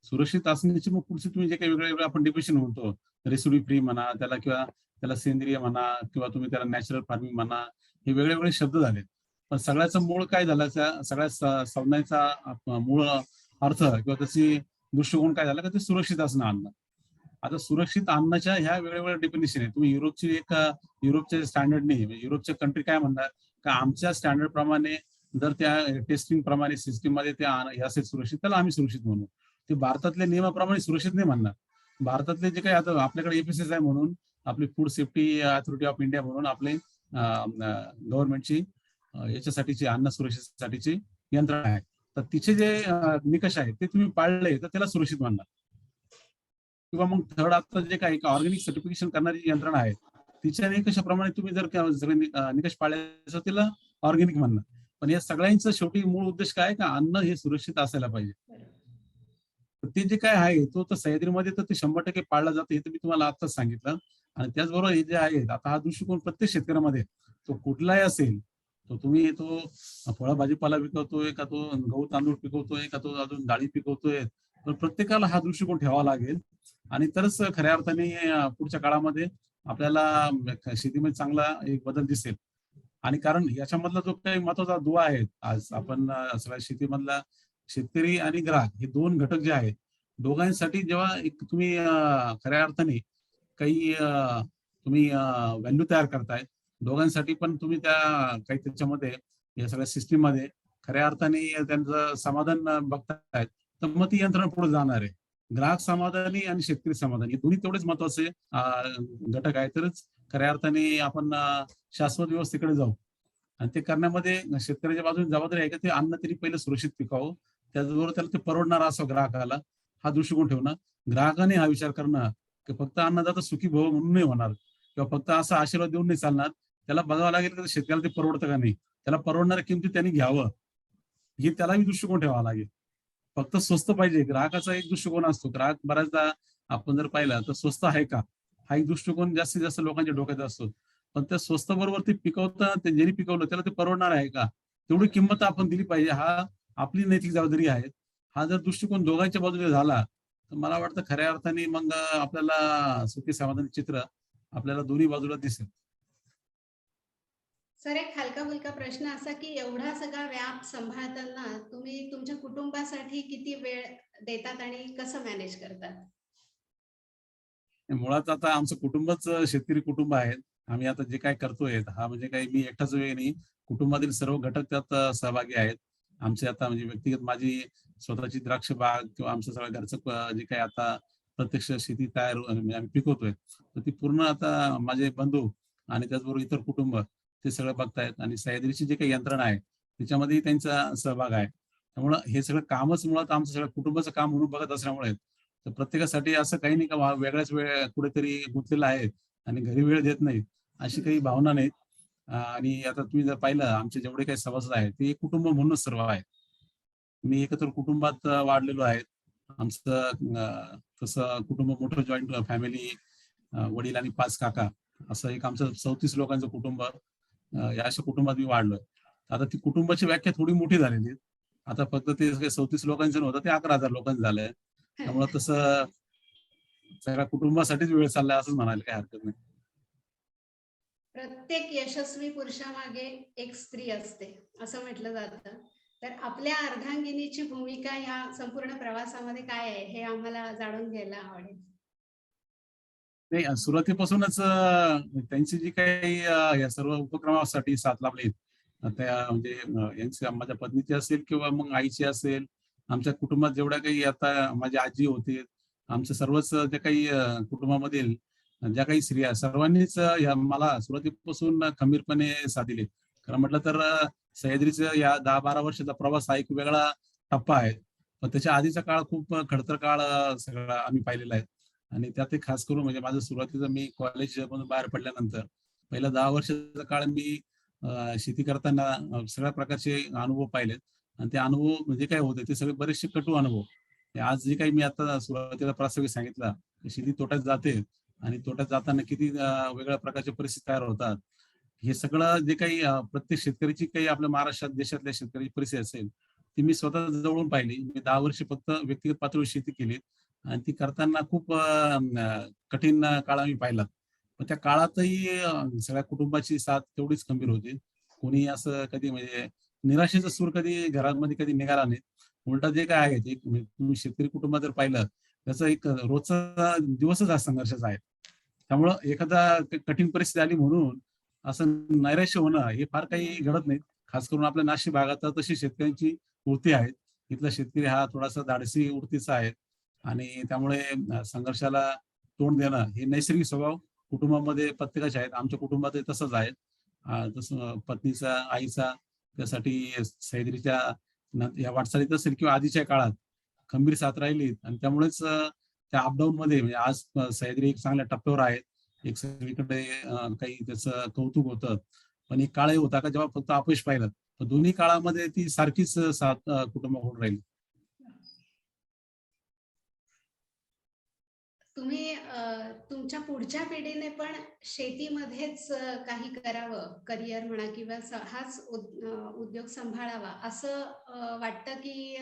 सुरक्षित असण्याची मग पुढचे तुम्ही जे काही वेगळे वेगळे आपण डिफिनेशन म्हणतो रेसिड्यू फ्री म्हणा त्याला किंवा त्याला सेंद्रिय म्हणा किंवा तुम्ही त्याला नॅचरल फार्मिंग म्हणा, हे वेगळे वेगळे शब्द झाले. पण सगळ्याचं मूळ काय झालं त्या सगळ्या संज्ञाचा मूळ अर्थ किंवा त्याची दृष्टिकोन काय झाला का ते सुरक्षित असणं अन्न. आता सुरक्षित अन्नाच्या ह्या वेगळ्या वेगळ्या डेफिनेशन आहे. तुम्ही युरोपची एक युरोपच्या स्टँडर्डने युरोपच्या कंट्री काय म्हणणार का आमच्या स्टँडर्ड प्रमाणे जर त्या टेस्टिंग प्रमाणे सिस्टीम मध्ये ते हे असेल सुरक्षित त्याला आम्ही सुरक्षित म्हणू. ते भारतातल्या नियमाप्रमाणे सुरक्षित नाही म्हणणार. भारतातले जे काही आता आपल्याकडे एफएसएसआय म्हणून आपली food safety authority of India म्हणून आपले गव्हर्नमेंटची याच्यासाठीची अन्न सुरक्षेसाठीची यंत्रणा आहे. तर तिचे जे निकष आहेत ते तुम्ही पाळले तर त्याला सुरक्षित म्हणणार. किंवा मग थर्ड आता जे काही ऑर्गॅनिक सर्टिफिकेशन करणारी यंत्रणा आहे तिच्या निकषाप्रमाणे तुम्ही जर सगळे निकष पाळले तर त्याला ऑर्गॅनिक म्हणणार. पण या सगळ्यांचं शेवटी मूळ उद्देश काय का अन्न हे सुरक्षित असायला पाहिजे. तर ते जे काय आहे तो तर सह्याद्रीमध्ये तर ते 100% पाळला जातो हे तर मी तुम्हाला आत्ताच सांगितलं. आणि त्याचबरोबर हे जे आहे आता हा दृष्टिकोन प्रत्येक शेतकऱ्यामध्ये तो कुठलाही असेल तो तुम्ही तो फळ भाजीपाला पिकवतोय का तो गहू तांदूळ पिकवतोय का तो अजून डाळी पिकवतोय, तर प्रत्येकाला हा दृष्टिकोन ठेवावा लागेल. आणि तरच खऱ्या अर्थाने पुढच्या काळामध्ये आपल्याला शेतीमध्ये चांगला एक बदल दिसेल. आणि कारण याच्यामधला जो काही महत्वाचा दुवा आहे आज आपण सगळ्या शेतीमधला शेतकरी आणि ग्राहक हे दोन घटक जे आहेत दोघांसाठी जेव्हा एक तुम्ही खऱ्या अर्थाने काही तुम्ही व्हॅल्यू तयार करताय दोघांसाठी पण तुम्ही त्या काही त्याच्यामध्ये या सगळ्या सिस्टीम मध्ये खऱ्या अर्थाने त्यांचं समाधान बघतायत तर मग ती यंत्रणा पुढे जाणार आहे. ग्राहक समाधानी आणि शेतकरी समाधानी हे दोन्ही तेवढेच महत्वाचे घटक आहेत, तरच खऱ्या अर्थाने आपण शाश्वत व्यवस्थेकडे जाऊ. आणि ते करण्यामध्ये शेतकऱ्याच्या बाजूने जबाबदारी आहे का ते अन्न तरी पहिलं सुरक्षित पिकावं, त्याचबरोबर त्याला ते परवडणार असावं ग्राहकाला, हा दृष्टिकोन ठेवणं. ग्राहकाने हा विचार करणं की फक्त अन्नदाता सुखी भव म्हणून नाही होणार किंवा फक्त असा आशीर्वाद देऊन नाही चालणार. त्याला बघावं लागेल की शेतकऱ्याला ते परवडतं का नाही, त्याला परवडणाऱ्या किमतीत त्यांनी घ्यावं, हे त्यालाही दृष्टिकोन ठेवावा लागेल. फक्त स्वस्त पाहिजे, ग्राहकाचा एक दृष्टिकोन असतो. ग्राहक बऱ्याचदा आपण जर पाहिलं तर स्वस्त आहे का, हा एक दृष्टिकोन जास्तीत जास्त लोकांच्या डोक्यात असतो. पण त्या स्वस्त बरोबर ते पिकवता, ते ज्यांनी पिकवलं त्याला ते परवडणार आहे का, तेवढी किंमत आपण दिली पाहिजे, हा आपली नैतिक जबाबदारी आहे. हा जर दृष्टिकोन दोघांच्या बाजूने झाला तर मला वाटतं खऱ्या अर्थाने मग आपल्याला सुखी समाधानी चित्र आपल्याला दोन्ही बाजूला दिसेल. सर, एक हलका फुलका प्रश्न असा की एवढा सगळा व्याप सांभाळताना तुम्ही तुमच्या कुटुंबासाठी किती वेळ देतात आणि कसं मॅनेज करतात? मुळात आता आमचं कुटुंबच शेतकरी कुटुंब आहे. आम्ही आता जे काही करतोय हा म्हणजे काही मी एकटाच वेळ नाही, कुटुंबातील सर्व घटक त्यात सहभागी आहेत. आमचे आता म्हणजे व्यक्तिगत माझी स्वतःची द्राक्ष बाग किंवा आमचं सगळं घरचं जे काही आता प्रत्यक्ष शेती तयार म्हणजे आम्ही पिकवतोय, तर ती पूर्ण आता माझे बंधू आणि त्याचबरोबर इतर कुटुंब ते सगळं बघतायत आणि सह्याद्रीची जी काही यंत्रणा आहे त्याच्यामध्येही त्यांचा सहभाग आहे. त्यामुळं हे सगळं कामच मुळात आमचं सगळं कुटुंबाचं काम म्हणून बघत असल्यामुळे तर प्रत्येकासाठी असं काही नाही का वेगळाच वेळ कुठेतरी गुंतलेला आहे आणि घरी वेळ देत नाही, अशी काही भावना नाही. आणि आता तुम्ही जर पाहिलं आमचे जेवढे काही सभासद आहेत ते एक कुटुंब म्हणूनच सर्व आहे. मी एकत्र कुटुंबात वाढलेलो आहे. आमचं तसं कुटुंब मोठं जॉईंट फॅमिली, वडील आणि 5 काका, असं एक आमचं 34 लोकांचं कुटुंब, या अशा कुटुंबात मी वाढलोय. आता ती कुटुंबाची व्याख्या थोडी मोठी झालेली आहे. आता फक्त ते 34 लोकांचं नव्हतं, ते 11,000 लोकांचं झालंय. त्यामुळं तसं सगळ्या कुटुंबासाठीच वेळ चाललाय असंच म्हणायला काही हरकत नाही. प्रत्येक यशस्वी पुरुषामागे एक स्त्री असते असं म्हटलं जातं. तर आपल्या अर्धांगिनीची भूमिका ह्या संपूर्ण प्रवासामध्ये काय आहे हे आम्हाला जाणून घ्यायला आवडेल. नाही सुरुवातीपासूनच त्यांची जी काही या सर्व उपक्रमासाठी साथ लाभली, त्या म्हणजे यांची माझ्या पत्नीची असेल किंवा मग आईची असेल, आमच्या कुटुंबात जेवढ्या काही आता माझी आजी होती, आमच्या सर्वच जे काही कुटुंबामधील ज्या काही स्त्रिया सर्वांनीच या मला सुरुवातीपासून खंबीरपणे साथ दिली. खरं म्हटलं तर सह्याद्रीचा या 10-12 वर्षाचा प्रवास हा एक वेगळा टप्पा आहे. पण त्याच्या आधीचा काळ खूप खडतर काळ सगळा आम्ही पाहिलेला आहे. आणि त्यात एक खास करून म्हणजे माझं सुरुवातीचं मी कॉलेजमधून बाहेर पडल्यानंतर पहिल्या 10 वर्षाचा काळ मी शेती करताना सगळ्या प्रकारचे अनुभव पाहिलेत आणि ते अनुभव म्हणजे काय होते ते सगळे बरेचसे कटू अनुभव. हे आज जे काही मी आता सुरुवातीला प्रास्ताविक सांगितला, शेती तोट्यात जाते आणि तोट्यात जाताना किती वेगळ्या प्रकारच्या परिस्थिती तयार होतात. हे सगळं जे काही प्रत्येक शेतकऱ्याची काही आपल्या महाराष्ट्रात देशातल्या शेतकऱ्याची परिस्थिती असेल, ती मी स्वतः जवळून पाहिली. मी 10 वर्ष फक्त व्यक्तिगत पातळीवर शेती केली आणि ती करताना खूप कठीण काळ आम्ही पाहिला. पण त्या काळातही सगळ्या कुटुंबाची साथ तेवढीच खंबीर होती. कोणी असं कधी म्हणजे निराशेचा सूर कधी घरामध्ये कधी निघाला नाही. उलटा जे काय आहे ते म्हणजे तुम्ही शेतकरी कुटुंबात जर पाहिलं, त्याचा एक रोजचा दिवसच हा संघर्षाचा आहे. त्यामुळं एखादा कठीण परिस्थिती आली म्हणून असं नैराश्य होणं हे फार काही घडत नाही. खास करून आपल्या नाशिक भागात तर तशी शेतकऱ्यांची वृत्ती आहे. इथला शेतकरी हा थोडासा धाडसी वृत्तीचा आहे आणि त्यामुळे संघर्षाला तोंड देणं हे नैसर्गिक स्वभाव कुटुंबामध्ये प्रत्येकाचे आहेत. आमच्या कुटुंबातही तसंच आहे. जसं पत्नीचा, आईचा त्यासाठी सह्याद्रीच्या या वाटचालीत असेल किंवा आधीच्या काळात खंबीर साथ राहिली आणि त्यामुळेच त्या अपडाऊनमध्ये म्हणजे आज सह्याद्री एक चांगल्या टप्प्यावर आहे. एक सगळीकडे काही त्याचं कौतुक होतं. पण एक काळही होता का जेव्हा फक्त अपयश पाहिलं. तर दोन्ही काळामध्ये ती सारखीच साथ कुटुंबाकडून राहिली. तुम्ही तुमच्या पुढच्या पिढीने पण शेतीमध्येच काही करावं, करिअर म्हणा किंवा हाच उद्योग सांभाळावा असं वाटतं की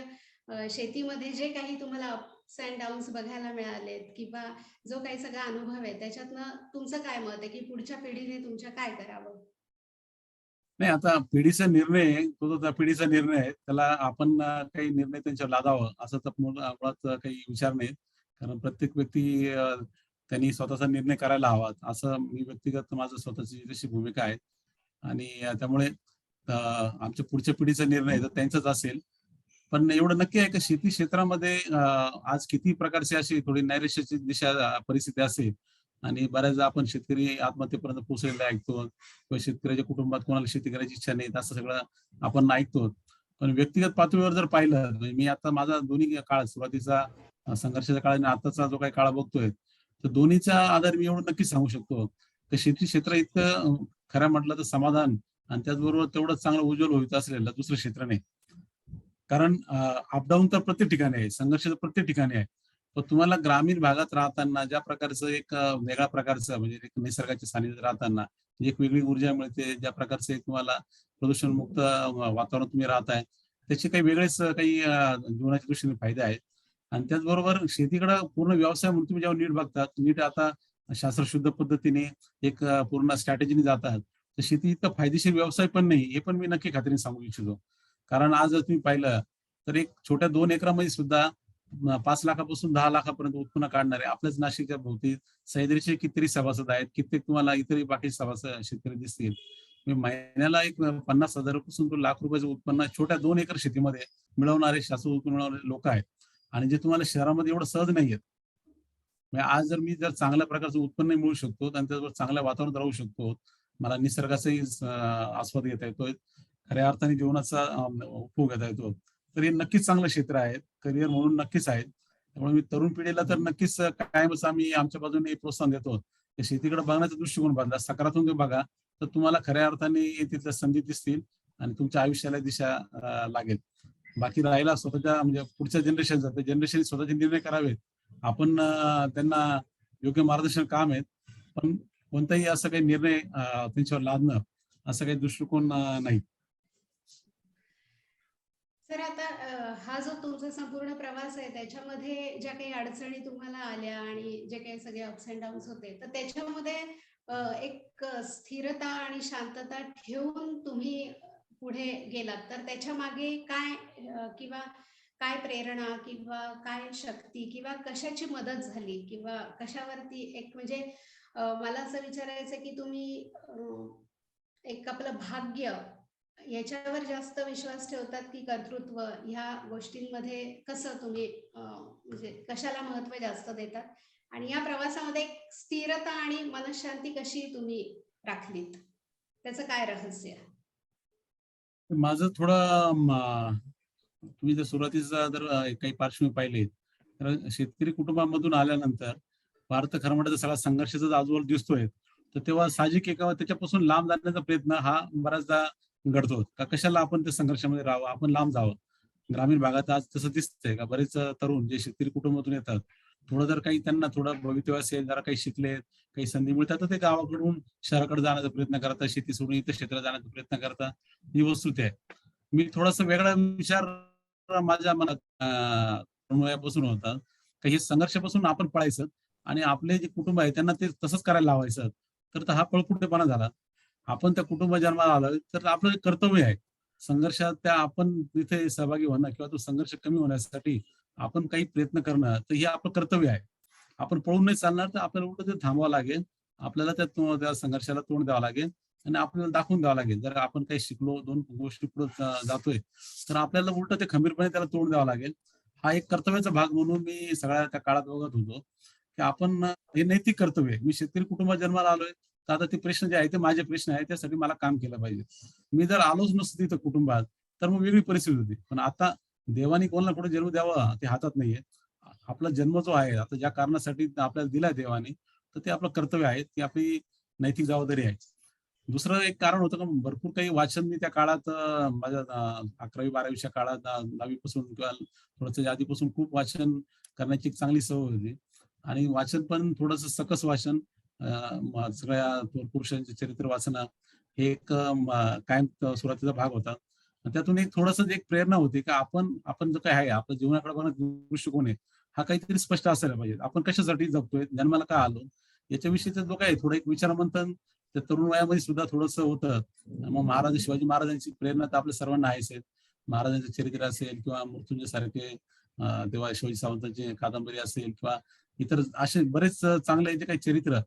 शेतीमध्ये जे काही तुम्हाला अप्स अँड डाउन्स बघायला मिळालेत किंवा जो काही सगळा अनुभव आहे त्याच्यातनं तुमचं काय मत आहे की पुढच्या पिढीने तुमच्या काय करावं? नाही आता पिढीचा निर्णय तो जो त्या पिढीचा निर्णय आहे त्याला आपण काही निर्णय त्यांच्यावर लादावं असं तर मुळात काही विचार नाही. कारण प्रत्येक व्यक्ती त्यांनी स्वतःचा निर्णय करायला हवा असं मी व्यक्तिगत माझं स्वतःची जशी भूमिका आहे. आणि त्यामुळे आमच्या पुढच्या पिढीचा निर्णय तर त्यांचाच असेल. पण एवढं नक्की आहे की शेती क्षेत्रामध्ये आज किती प्रकारची अशी थोडी नैराश्याची दिशा परिस्थिती असेल आणि बऱ्याचदा आपण शेतकरी आत्महत्येपर्यंत पोहोचलेले ऐकतो किंवा शेतकऱ्याच्या कुटुंबात कोणाला शेती करायची इच्छा नाही असं सगळं आपण ऐकतो. पण व्यक्तिगत पातळीवर जर पाहिलं म्हणजे मी आता माझा दोन्ही काळ सुरुवातीचा संघर्षाचा काळ आणि आताचा जो काही काळ बघतोय, तर दोन्हीचा आधार मी एवढं नक्कीच सांगू शकतो, की शेती क्षेत्र इतकं खरं म्हटलं तर समाधान आणि त्याचबरोबर तेवढंच चांगलं उज्ज्वल व्हायचं असलेलं दुसरं क्षेत्र नाही. कारण अपडाऊन तर प्रत्येक ठिकाणी आहे, संघर्ष तर प्रत्येक ठिकाणी आहे. पण तुम्हाला ग्रामीण भागात राहताना ज्या प्रकारचं एक वेगळ्या प्रकारचं म्हणजे एक निसर्गाच्या सानिध्यात राहताना एक वेगळी ऊर्जा मिळते, ज्या प्रकारचं एक तुम्हाला प्रदूषणमुक्त वातावरण तुम्ही राहताय, त्याचे काही वेगळेच काही जीवनाच्या दृष्टीने फायदे आहेत. आणि त्याचबरोबर शेतीकडे पूर्ण व्यवसाय म्हणून तुम्ही जेव्हा नीट बघतात, नीट आता शास्त्रशुद्ध पद्धतीने एक पूर्ण स्ट्रॅटेजीने जातात, तर शेती इतका फायदेशीर व्यवसाय पण नाही, हे पण मी नक्की खात्रीने सांगू इच्छितो. कारण आज जर तुम्ही पाहिलं, तर एक छोट्या 2 एकरामध्ये सुद्धा 5 लाखापासून 10 लाखापर्यंत उत्पन्न काढणारे आपल्याच नाशिकच्या भोवती सह्याद्रीचे कितीतरी सभासद आहेत. कित्येक तुम्हाला इतरही बाकी सभासद शेतकरी दिसतील. म्हणजे महिन्याला एक 50,000 पासून तो लाख रुपयाचं उत्पन्न छोट्या 2 एकर शेतीमध्ये मिळवणारे शाश्वत उत्पन्न मिळवणारे लोक आहेत. आणि जे तुम्हाला शहरामध्ये एवढं सहज नाहीयेत. म्हणजे आज जर मी चांगल्या प्रकारचं उत्पन्न मिळवू शकतो आणि त्याच्याबरोबर चांगल्या वातावरणात राहू शकतो. मला निसर्गाचाही आस्वाद घेता येतोय. खऱ्या अर्थाने जीवनाचा उपभोग घेता येतो. तर हे नक्कीच चांगलं क्षेत्र आहे. करिअर म्हणून नक्कीच आहे. त्यामुळे मी तरुण पिढीला तर नक्कीच कायमच आम्ही आमच्या बाजूने प्रोत्साहन देतो. की शेतीकडे बघण्याचा दृष्टिकोन बदला. सकारात्मक बघा. तर तुम्हाला खऱ्या अर्थाने तिथल्या संधी दिसतील आणि तुमच्या आयुष्याला दिशा लागेल. बाकी राहिला स्वतःच्या म्हणजे पुढच्या जनरेशनचा, तर जनरेशनने स्वतःचे निर्णय करावेत. आपण त्यांना योग्य मार्गदर्शन काम आहे. पण कोणताही असं काही निर्णय त्यांच्यावर लादणं, असा काही दृष्टिकोन नाही. सर आता हा जो तुमचा संपूर्ण प्रवास आहे त्याच्यामध्ये ज्या काही अडचणी तुम्हाला आल्या आणि जे काही सगळे अप्स अँड डाऊन्स होते, तर त्याच्यामध्ये एक स्थिरता आणि शांतता ठेवून तुम्ही पुढे गेलात. तर त्याच्यामागे काय किंवा काय प्रेरणा किंवा काय शक्ती किंवा कशाची मदत झाली किंवा कशावरती एक म्हणजे मला असं विचारायचं की तुम्ही एक आपलं भाग्य याच्यावर जास्त विश्वास ठेवतात की कर्तृत्व ह्या गोष्टींमध्ये कसं तुम्ही म्हणजे कशाला महत्त्व जास्त देतात आणि या प्रवासामध्ये एक स्थिरता आणि मनःशांती कशी तुम्ही राखलीत त्याचं काय रहस्य? माझं थोडं तुम्ही जर सुरुवातीचा जर काही पार्श्वभूमी पाहिली, तर शेतकरी कुटुंबामधून आल्यानंतर भारत खरं म्हटलं तर सगळा संघर्षाचा आजूबाजूला दिसतोय. तर तेव्हा साहजिक आहे का त्याच्यापासून लांब जाण्याचा प्रयत्न हा बऱ्याचदा घडतो. का कशाला आपण त्या संघर्षामध्ये राहावं, आपण लांब जावं. ग्रामीण भागात आज तसं दिसतंय का बरेच तरुण जे शेतकरी कुटुंबातून येतात, थोडं जर काही त्यांना थोडं भवितव्य असेल, जरा काही शिकलेत, काही संधी मिळतात, तर ते गावाकडून शहराकडे जाण्याचा प्रयत्न करतात, शेती सोडून इतर क्षेत्रात जाण्याचा प्रयत्न करतात. ही वस्तुस्थिती आहे. मी थोडासा वेगळा विचार माझ्या मनात वयापासून होता, की हे संघर्षापासून आपण पळायचं आणि आपले जे कुटुंब आहे त्यांना ते तसंच करायला लावायचं. तर हा पळपुटेपणा झाला. आपण त्या कुटुंबात जन्माला आलोय, तर आपलं एक कर्तव्य आहे. संघर्षात त्या आपण तिथे सहभागी होणं किंवा तो संघर्ष कमी होण्यासाठी आपण काही प्रयत्न करणं, तर हे आपलं कर्तव्य आहे. आपण पळून नाही चालणार, तर आपल्याला उलटं ते थांबावं लागेल. आपल्याला त्या संघर्षाला तोंड द्यावं लागेल आणि आपल्याला दाखवून द्यावं लागेल. जर आपण काही शिकलो, 2 गोष्टी पुढे जातोय, तर आपल्याला उलटं ते खंबीरपणे त्याला तोंड द्यावं लागेल. हा एक कर्तव्याचा भाग म्हणून मी सगळ्या त्या काळात बघत होतो, की आपण हे नैतिक कर्तव्य आहे. मी शेतकरी कुटुंबात जन्माला आलोय, तर आता ते प्रश्न जे आहेत ते माझे प्रश्न आहेत. त्यासाठी मला काम केलं पाहिजे. मी जर आलोच नसतो तिथं कुटुंबात, तर मग वेगळी परिस्थिती होती. पण आता देवाने कोणाला कुठे जन्म द्यावा ते हातात नाहीये. आपला जन्म जो आहे, आता ज्या कारणासाठी आपल्याला दिलाय देवाने, तर ते आपलं कर्तव्य आहे. ती आपली नैतिक जबाबदारी आहे. दुसरं एक कारण होतं का भरपूर काही वाचन मी त्या काळात माझ्या 11वी-12वीच्या काळात 10वी पासून किंवा थोडंसं आधीपासून खूप वाचन करण्याची एक चांगली सवय होती आणि वाचन पण थोडंसं सकस वाचन सगळ्या पुरुषांचे चरित्र वाचणं हे एक कायम सुरुवातीचा भाग होता. आणि त्यातून एक थोडंसं एक प्रेरणा होती की आपण जो काही आहे आपल्या जीवनाकडे बघण्याचा दृष्टिकोन आहे, हा काहीतरी स्पष्ट असायला पाहिजे. आपण कशासाठी जगतोय, जन्माला का आलो, याच्याविषयीचा जो काही थोडं एक विचारमंथन त्या तरुण वयामध्ये सुद्धा थोडंसं होतं. मग शिवाजी महाराजांची प्रेरणा तर आपल्या सर्वांना आहेच आहे. महाराजांचं चरित्र असेल किंवा मृत्युंजय सारखे तेव्हा शिवाजी सावंतांची कादंबरी असेल किंवा इतर असे बरेच चांगले जे काही चरित्र,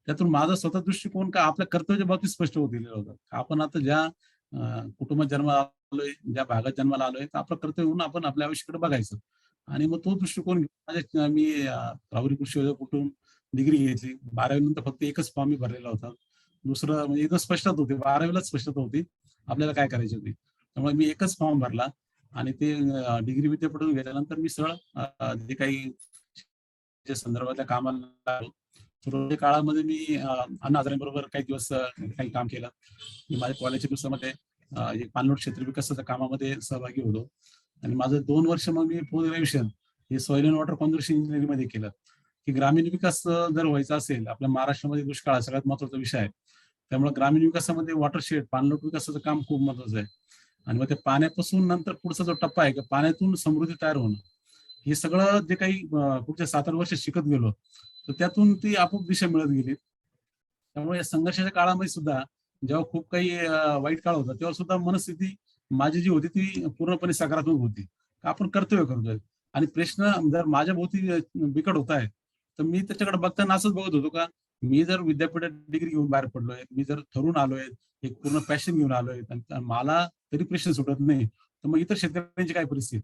त्यातून माझा स्वतः दृष्टिकोन का आपल्या कर्तव्याच्या बाबतीत स्पष्ट होत गेलेला होता. आपण आता ज्या कुटुंबात जन्माला आलोय, ज्या भागात जन्माला आलोय, तर आपलं कर्तव्य म्हणून आपण आपल्या आयुष्याकडे बघायचं. आणि मग तो दृष्टिकोन घेऊन मी राहुरी कृषी विद्यापीठातून डिग्री घेतली. 12वी नंतर फक्त एकच फॉर्म मी भरलेला होता. दुसरं म्हणजे एकदम स्पष्टता होती. 12वीलाच स्पष्टता होती आपल्याला काय करायची होती. त्यामुळे मी एकच फॉर्म भरला आणि ते डिग्री विद्यापीठातून गेल्यानंतर मी सरळ जे काही संदर्भातल्या कामाला लागलो. सुरुवातीच्या काळामध्ये मी अण्णा हजारेंबरोबर काही दिवस काही काम केलं. मी माझ्या कॉलेजच्या दिवसामध्ये एक पाणलोट क्षेत्र विकासाच्या कामामध्ये सहभागी होतो आणि माझं 2 वर्ष मग मी पोस्ट ग्रॅज्युएशन हे soil and water conservation engineering मध्ये केलं. की ग्रामीण विकास जर व्हायचा असेल, आपल्या महाराष्ट्रामध्ये दुष्काळ हा सगळ्यात महत्त्वाचा विषय आहे. त्यामुळे ग्रामीण विकासामध्ये वॉटरशेड, पाणलोट विकासाचं काम खूप महत्त्वाचं आहे. आणि मग ते पाण्यापासून नंतर पुढचा जो टप्पा आहे की पाण्यातून समृद्धी तयार होणं, हे सगळं जे काही पुढच्या 7-8 वर्ष शिकत गेलो, तर त्यातून ती आपोआप दिशा मिळत गेली. त्यामुळे या संघर्षाच्या काळामध्ये सुद्धा जेव्हा खूप काही वाईट काळ होता, तेव्हा सुद्धा मनस्थिती माझी जी होती ती पूर्णपणे सकारात्मक होती. आपण कर्तव्य करतोय आणि प्रश्न जर माझ्या भोवती बिकट होत आहे, तर मी त्याच्याकडे बघताना असंच बघत होतो का मी जर विद्यापीठात डिग्री घेऊन बाहेर पडलोय, मी जर ठरून आलोय, एक पूर्ण पॅशन घेऊन आलोय आणि मला तरी प्रश्न सुटत नाही, तर मग इतर शेतकऱ्यांची काय परिस्थिती?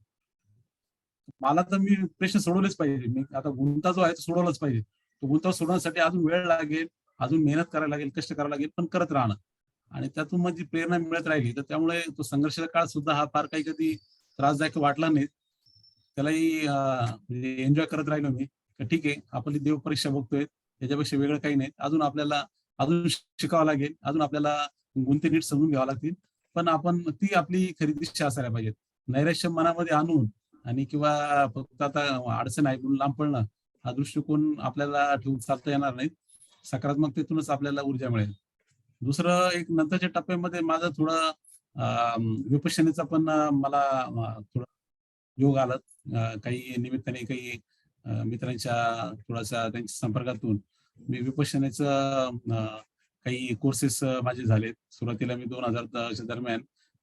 मला तर मी प्रश्न सोडवलेच पाहिजे. मी आता गुंता जो आहे तो सोडवलाच पाहिजे. तो गुंता सोडवण्यासाठी अजून वेळ लागेल, अजून मेहनत करायला लागेल, कष्ट करायला लागेल, पण करत राहणं. आणि त्यातून मग जी प्रेरणा मिळत राहिली, तर त्यामुळे तो संघर्षाचा काळ सुद्धा हा फार काही कधी त्रासदायक वाटला नाही. त्यालाही म्हणजे एन्जॉय करत राहिलो मी. तर ठीक आहे, आपली देवपरीक्षा बघतोय, त्याच्यापेक्षा वेगळं काही नाही. अजून आपल्याला शिकावं लागेल, अजून आपल्याला गुंती नीट समजून घ्यावं लागतील. पण आपण ती आपली खरी दिशा असायला पाहिजे. नैराश्य मनामध्ये आणून आणि किंवा फक्त आता अडचण आहे म्हणून लांब पळणं, हा दृष्टिकोन आपल्याला ठेवून चालता येणार नाही. सकारात्मकतेतूनच आपल्याला ऊर्जा मिळेल. दुसरं एक नंतरच्या टप्प्यामध्ये माझं थोडं विपश्यनेचा पण मला थोडा योग आला. काही निमित्ताने काही मित्रांच्या थोडासा त्यांच्या संपर्कातून मी विपश्यनेचं काही कोर्सेस माझे झाले. सुरुवातीला मी 2010 च्या दरम्यान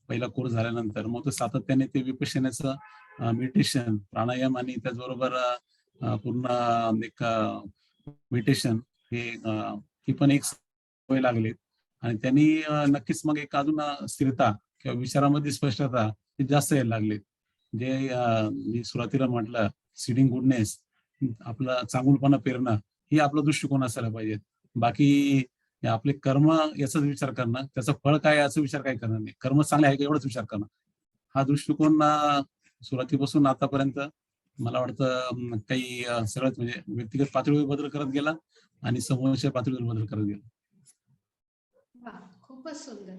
पहिला कोर्स झाल्यानंतर मग तो सातत्याने ते विपश्यनेचं मेडिटेशन, प्राणायाम आणि त्याचबरोबर पूर्ण एक मेडिटेशन ही पण एक सवय लागली आणि त्यांनी नक्कीच मग एक अजून स्थिरता किंवा विचारामध्ये स्पष्टता ही जास्त यायला लागली. जे मी सुरुवातीला म्हटलं सीडिंग गुडनेस, आपला चांगुलपणा पेरणं, ही आपला दृष्टिकोन असायला पाहिजे. बाकी हे आपले कर्म याचाच विचार करणं, त्याचं फळ काय याचा विचार काय करणार नाही. कर्म चांगले आहे का एवढाच विचार करणं. हा दृष्टिकोन सुरुवातीपासून आतापर्यंत मला वाटतं काही सगळंच म्हणजे व्यक्तिगत पातळीवर बदल करत गेला आणि समूहाच्या पातळीवर बदल करत गेला. वाह! खूपच सुंदर.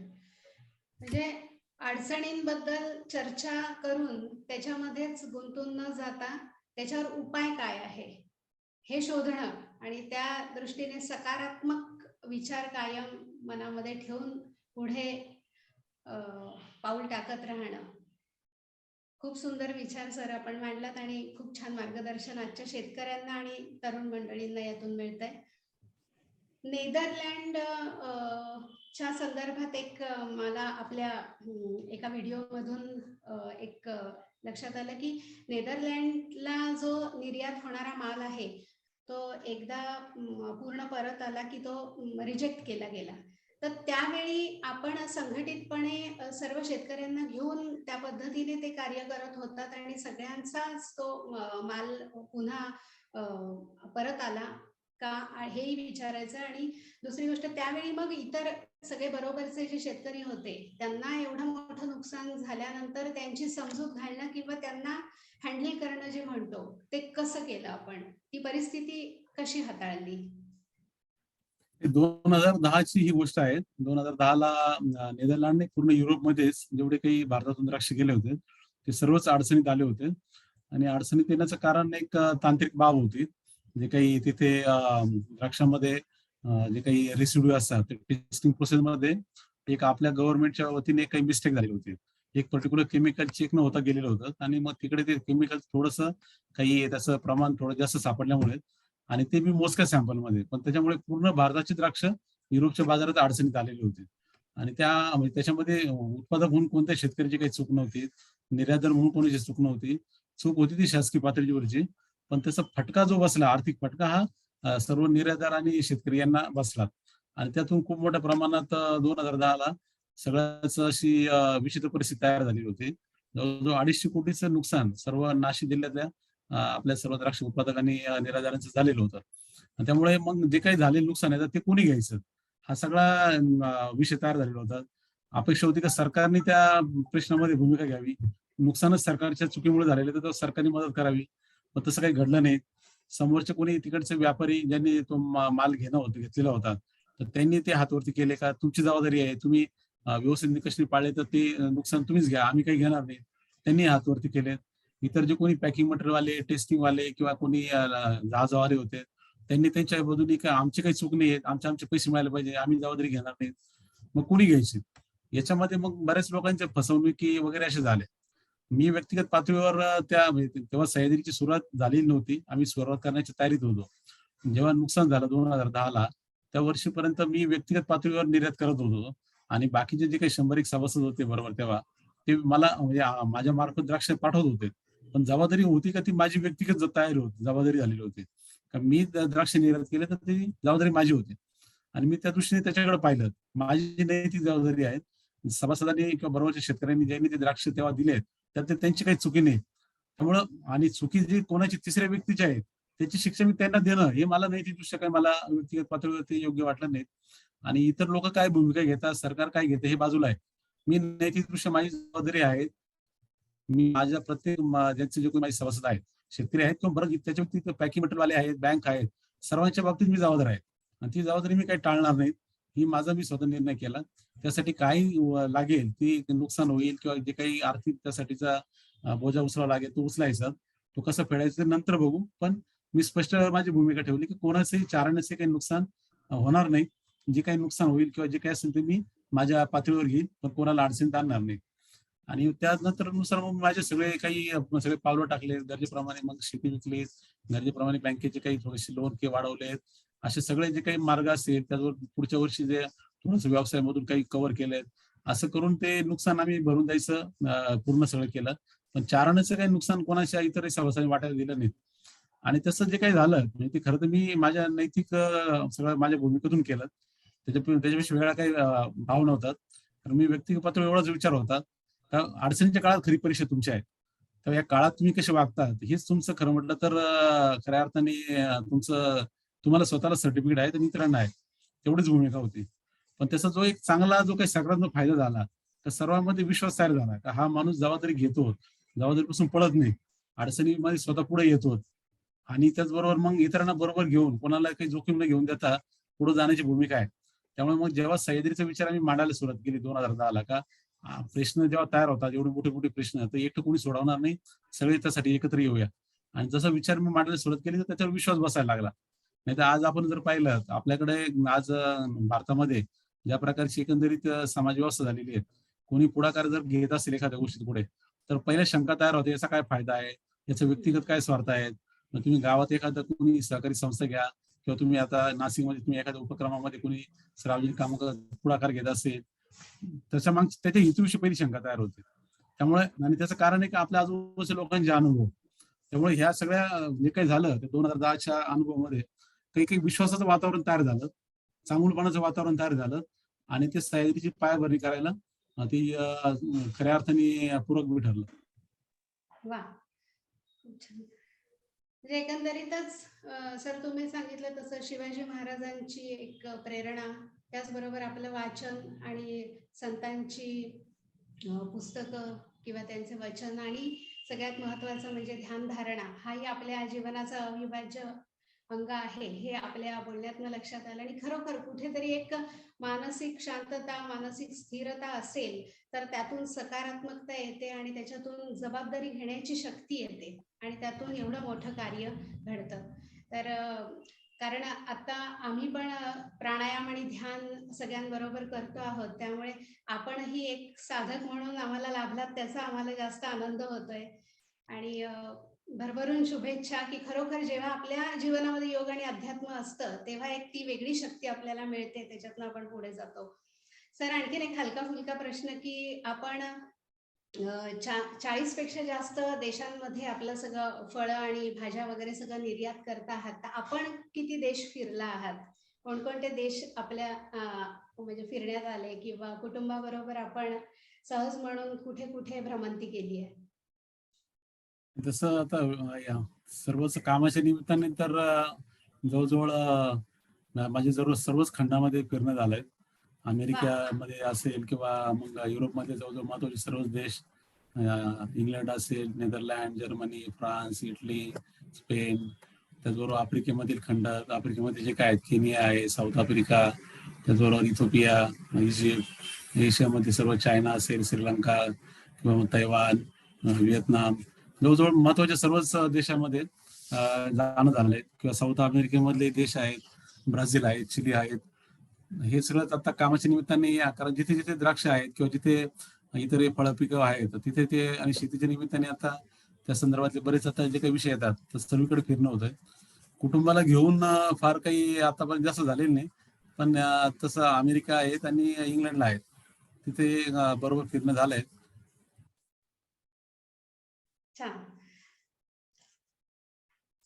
म्हणजे अडचणींबद्दल चर्चा करून त्याच्यामध्येच गुंतून न जाता त्याच्यावर उपाय काय आहे हे शोधणं आणि त्या दृष्टीने सकारात्मक विचार कायम मनामध्ये ठेवून पुढे पाऊल टाकत राहणं. खूप सुंदर विचार सर आपण मांडलात आणि खूप छान मार्गदर्शन आजच्या शेतकऱ्यांना आणि तरुण मंडळींना यातून मिळतंय. नेदरलँड च्या संदर्भात एक मला आपल्या एका व्हिडिओमधून एक लक्षात आलं की नेदरलँडला जो निर्यात होणारा माल आहे तो एकदा पूर्ण परत आला की तो रिजेक्ट केला गेला. तर त्यावेळी आपण संघटितपणे सर्व शेतकऱ्यांना घेऊन त्या पद्धतीने ते कार्य करत होतात आणि सगळ्यांचाच तो माल पुन्हा परत आला का हेही विचारायचं. आणि दुसरी गोष्ट त्यावेळी मग इतर सगळे बरोबरचे जे शेतकरी होते त्यांना एवढं मोठं नुकसान झाल्यानंतर त्यांची समजूत घालणं किंवा त्यांना हँडल करणं जे म्हणतो ते कसं केलं आपण, ती परिस्थिती कशी हाताळली? 2010 ची ही गोष्ट आहे. 2010ला नेदरलँडने पूर्ण युरोपमध्येच जेवढे काही भारतातून द्राक्ष गेले होते ते सर्वच अडचणीत आले होते आणि अडचणीत येण्याचं कारण एक तांत्रिक बाब होती. जे काही तिथे द्राक्षामध्ये जे काही रेसिड्यू असतात ते टेस्टिंग प्रोसेसमध्ये एक आपल्या गव्हर्नमेंटच्या वतीने काही मिस्टेक झाली होती. एक पर्टिक्युलर केमिकल चेक न होता गेलेलं होतं आणि मग तिकडे ते केमिकल थोडंसं काही त्याचं प्रमाण थोडं जास्त सापडल्यामुळे आणि ते मी मोजक्या सॅम्पलमध्ये पण त्याच्यामुळे पूर्ण भारताची द्राक्ष युरोपच्या बाजारात अडचणीत आलेली होती. आणि म्हणजे त्याच्यामध्ये उत्पादक म्हणून कोणत्या शेतकऱ्याची काही चूक नव्हती, निर्यातदार म्हणून कोणाची चूक नव्हती. चूक होती ती शासकीय पातळीवरची. पण त्याचा फटका जो बसला, आर्थिक फटका हा सर्व निर्यातदार आणि शेतकरी यांना बसला आणि त्यातून खूप मोठ्या प्रमाणात 2010ला सगळ्याच अशी विचित्र परिस्थिती तयार झालेली होती. जवळजवळ 250 कोटीचं नुकसान सर्व नाशिक जिल्ह्यातल्या आपल्या सर्व द्राक्ष उत्पादकांनी निराधारांचं झालेलं होतं. आणि त्यामुळे मग जे काही झालेलं नुकसान आहे तर ते कोणी घ्यायचं? हा सगळा विषय तयार झालेला होता. अपेक्षा होती की सरकारने त्या प्रश्नामध्ये भूमिका घ्यावी. नुकसानच सरकारच्या चुकीमुळे झालेलं तर सरकारने मदत करावी. पण तसं काही घडलं नाही. समोरचे कोणी तिकडचे व्यापारी ज्यांनी तो माल घेतलेला होता, तर त्यांनी ते हातवरती केले का तुमची जबाबदारी आहे. तुम्ही व्यवस्थित निकष पाळले तर ते नुकसान तुम्हीच घ्या. आम्ही काही घेणार नाही. त्यांनी हातवरती केले. इतर जे कोणी पॅकिंग मटेरियलवाले, टेस्टिंगवाले किंवा कोणी जहाजवाले होते, त्यांनी त्यांच्या बाजूने आमची काही चूक नाही आहे. आमचे पैसे मिळाले पाहिजे. आम्ही जबाबदारी घेणार नाही. मग कोणी घ्यायची? याच्यामध्ये मग बऱ्याच लोकांच्या फसवणुकी वगैरे असे झाले. मी व्यक्तिगत पातळीवर म्हणजे तेव्हा सह्याद्रीची सुरुवात झालेली नव्हती. आम्ही सुरुवात करण्याच्या तयारीत होतो. जेव्हा नुकसान झालं 2010ला, त्या वर्षीपर्यंत मी व्यक्तिगत पातळीवर निर्यात करत होतो आणि बाकीचे जे काही 100-1 सभासद होते बरोबर तेव्हा, ते मला म्हणजे माझ्या मार्फत द्राक्ष पाठवत होते. पण जबाबदारी होती का ती माझी व्यक्तिगत तयारी होती, जबाबदारी झालेली होती. का मी द्राक्ष निर्यात केले तर ती जबाबदारी माझी होती. आणि मी त्या दृष्टीने त्याच्याकडे पाहिलं. माझी नैतिक जबाबदारी आहे. सभासदांनी किंवा बरोबरच्या शेतकऱ्यांनी ज्यांनी ते द्राक्ष तेव्हा दिले, तर ते त्यांची काही चुकी नाही. त्यामुळं आणि चुकी जी कोणाची तिसऱ्या व्यक्तीची आहे, त्याची शिक्षा मी त्यांना देणं हे मला नैतिकदृष्ट्या काही मला व्यक्तिगत पातळीवरती योग्य वाटलं नाही. आणि इतर लोक काय भूमिका घेतात, सरकार काय घेते हे बाजूला आहे. मी नैतिकदृष्ट्या माझी जबाबदारी आहे. मी माझ्या प्रत्येक ज्यांचे जे कोणी माझे सभासद आहेत, शेतकरी आहेत किंवा बरं त्याच्या व्यतिरिक्त पॅकिंग मटेरियलवाले आहेत, बँक आहेत, सर्वांच्या बाबतीत मी जबाबदार आहे. आणि ती जबाबदारी मी काही टाळणार नाही. ही माझा मी स्वतः निर्णय केला. त्यासाठी काही लागेल, ती नुकसान होईल किंवा जे काही आर्थिक त्यासाठीचा बोजा उचलावा लागेल तो उचलायचा. तो कसं फेडायचा ते नंतर बघू. पण मी स्पष्ट माझी भूमिका ठेवली, की कोणाचंही चाराण्याचे काही नुकसान होणार नाही. जे काही नुकसान होईल किंवा जे काही असेल ते मी माझ्या पातळीवर घेईन, पण कोणाला अडचणीत आणणार नाही. आणि त्यानंतर नुसार मग माझे सगळे काही सगळे पावलं टाकले. गरजेप्रमाणे मग शेती विकली, गरजेप्रमाणे बँकेचे काही थोडेसे लोन वाढवले. असे सगळे जे काही मार्ग असतील त्याच्यावर पुढच्या वर्षी जे थोडंसं व्यवसायामधून काही कव्हर केलंय. असं करून ते नुकसान आम्ही भरून द्यायचं पूर्ण सगळं केलं. पण चाराण्याचं काही नुकसान कोणाच्या इतर सभासदांनी वाटायला दिलं नाही. आणि तसं जे काही झालं म्हणजे ते खरं तर मी माझ्या नैतिक सगळं माझ्या भूमिकेतून केलं. त्याच्यापेक्षा वेगळा काही भाव नव्हता. तर मी व्यक्तिगत पातळीवर एवढाच विचार होता. तर अडचणीच्या काळात खरी परीक्षा तुमची आहे. तर या काळात तुम्ही कसे वागता हेच तुमचं खरं म्हटलं तर खऱ्या अर्थाने तुम्हाला स्वतःला सर्टिफिकेट आहे तर इतरांना आहे. तेवढीच भूमिका होती. पण त्याचा जो जो काही सकारात्मक फायदा झाला, तर सर्वांमध्ये विश्वास तयार झाला, का हा माणूस जबाबदारी घेतो, जबाबदारीपासून पळत नाही. अडचणीमध्ये स्वतः पुढे येतो आणि त्याचबरोबर मग इतरांना बरोबर घेऊन कोणाला काही जोखीम न घेऊन देता पुढे जाण्याची भूमिका आहे. त्यामुळे मग जेव्हा सह्याद्रीचा विचार आम्ही मांडायला सुरुवात केली 2010ला का प्रश्न जेव्हा तयार होतात, एवढे मोठे प्रश्न तर एकटं कोणी सोडवणार नाही. सगळे त्यासाठी एकत्र येऊया. आणि जसा विचार मी मांडायला सुरुवात केली, तर त्याच्यावर विश्वास बसायला लागला. नाहीतर आज आपण जर पाहिलं, आपल्याकडे आज भारतामध्ये ज्या प्रकारची एकंदरीत समाज व्यवस्था झालेली आहे. कोणी पुढाकार जर घेत असेल एखाद्या गोष्टी पुढे, तर पहिल्या शंका तयार होते, याचा काय फायदा आहे? याचा व्यक्तिगत काय स्वार्थ आहे? मग तुम्ही गावात एखादा कोणी सहकारी संस्था घ्या किंवा तुम्ही आता नाशिकमध्ये तुम्ही एखाद्या उपक्रमामध्ये कोणी सार्वजनिक कामं पुढाकार घेत असेल, त्याच्या हेतूविषयी पहिली शंका तयार होते. त्यामुळे आणि त्याचं कारण आहे की आपल्या आजूबाजूच्या लोकांचे अनुभव. त्यामुळे ह्या सगळ्या जे काही झालं ते 2010च्या अनुभवामध्ये काही विश्वासाचं वातावरण तयार झालं. चांगुलपणाचं वातावरण तयार झालं आणि ते सह्याद्रीची पायाभरणी करायला ती खऱ्या अर्थाने पूरक बी ठरलं. वा, खूप छान. म्हणजे एकंदरीतच सर तुम्ही सांगितलं तसं शिवाजी महाराजांची एक प्रेरणा, त्याचबरोबर आपलं वाचन आणि संतांची पुस्तकं किंवा त्यांचे वचन आणि सगळ्यात महत्त्वाचं म्हणजे ध्यानधारणा हाही आपल्या जीवनाचा अविभाज्य अंग आहे हे आपल्या बोलण्यातनं लक्षात आलं. आणि खरोखर कुठेतरी एक मानसिक शांतता, मानसिक स्थिरता असेल तर त्यातून सकारात्मकता येते आणि त्याच्यातून जबाबदारी घेण्याची शक्ती येते आणि त्यातून एवढं मोठं कार्य घडतं. तर कारण आता आम्ही पण प्राणायाम आणि ध्यान सगळ्यांबरोबर करतो आहोत, त्यामुळे आपणही एक साधक म्हणून आम्हाला लाभलात त्याचा आम्हाला जास्त आनंद होतोय. आणि भरभरून शुभेच्छा की खरोखर जेव्हा आपल्या जीवनामध्ये योग आणि अध्यात्म असतं तेव्हा एक ती वेगळी शक्ती आपल्याला मिळते, त्याच्यातनं आपण पुढे जातो. सर आणखीन एक हलका फुलका प्रश्न की आपण 40 पेक्षा जास्त देशांमध्ये आपलं सगळं फळं आणि भाज्या वगैरे सगळं निर्यात करत आहात, तर आपण किती देश फिरला आहात? कोणकोणते देश आपल्या म्हणजे फिरण्यात आले किंवा कुटुंबाबरोबर आपण सहज म्हणून कुठे कुठे भ्रमंती केली आहे? तसं आता या सर्वच कामाच्या निमित्ताने तर जवळ-जवळ माझे सर्वच खंडामध्ये फिरणं झालंय. वा. अमेरिकामध्ये असेल किंवा मग युरोपमध्ये जवळ-जवळ महत्त्वाचे सर्वच देश, अ, इंग्लंड असेल, Netherland, Germany, France, Italy, Spain, त्याचबरोबर आफ्रिकेमधील खंड, आफ्रिकेमध्ये जे काय आहेत, केनिया आहे, साऊथ आफ्रिका, त्याचबरोबर इथिओपिया, इजिप्त, एशियामध्ये सर्व चायना असेल, श्रीलंका किंवा मग तैवान, व्हिएतनाम, जवळजवळ महत्वाच्या सर्वच देशामध्ये जाणं झालंय किंवा साऊथ अमेरिकेमधले देश आहेत, ब्राझील आहेत, चिली आहेत. हे सगळं आता कामाच्या निमित्ताने कारण जिथे जिथे द्राक्ष आहेत किंवा जिथे इतर फळं पिकं आहेत तिथे ते आणि शेतीच्या निमित्ताने आता त्या संदर्भातले बरेच आता जे काही विषय येतात तर सर्वीकडे फिरणं होतंय. कुटुंबाला घेऊन फार काही आतापर्यंत जास्त झालेलं नाही. पण तसं अमेरिका आहेत आणि इंग्लंडला आहेत. तिथे बरोबर फिरणं झालंय. छान.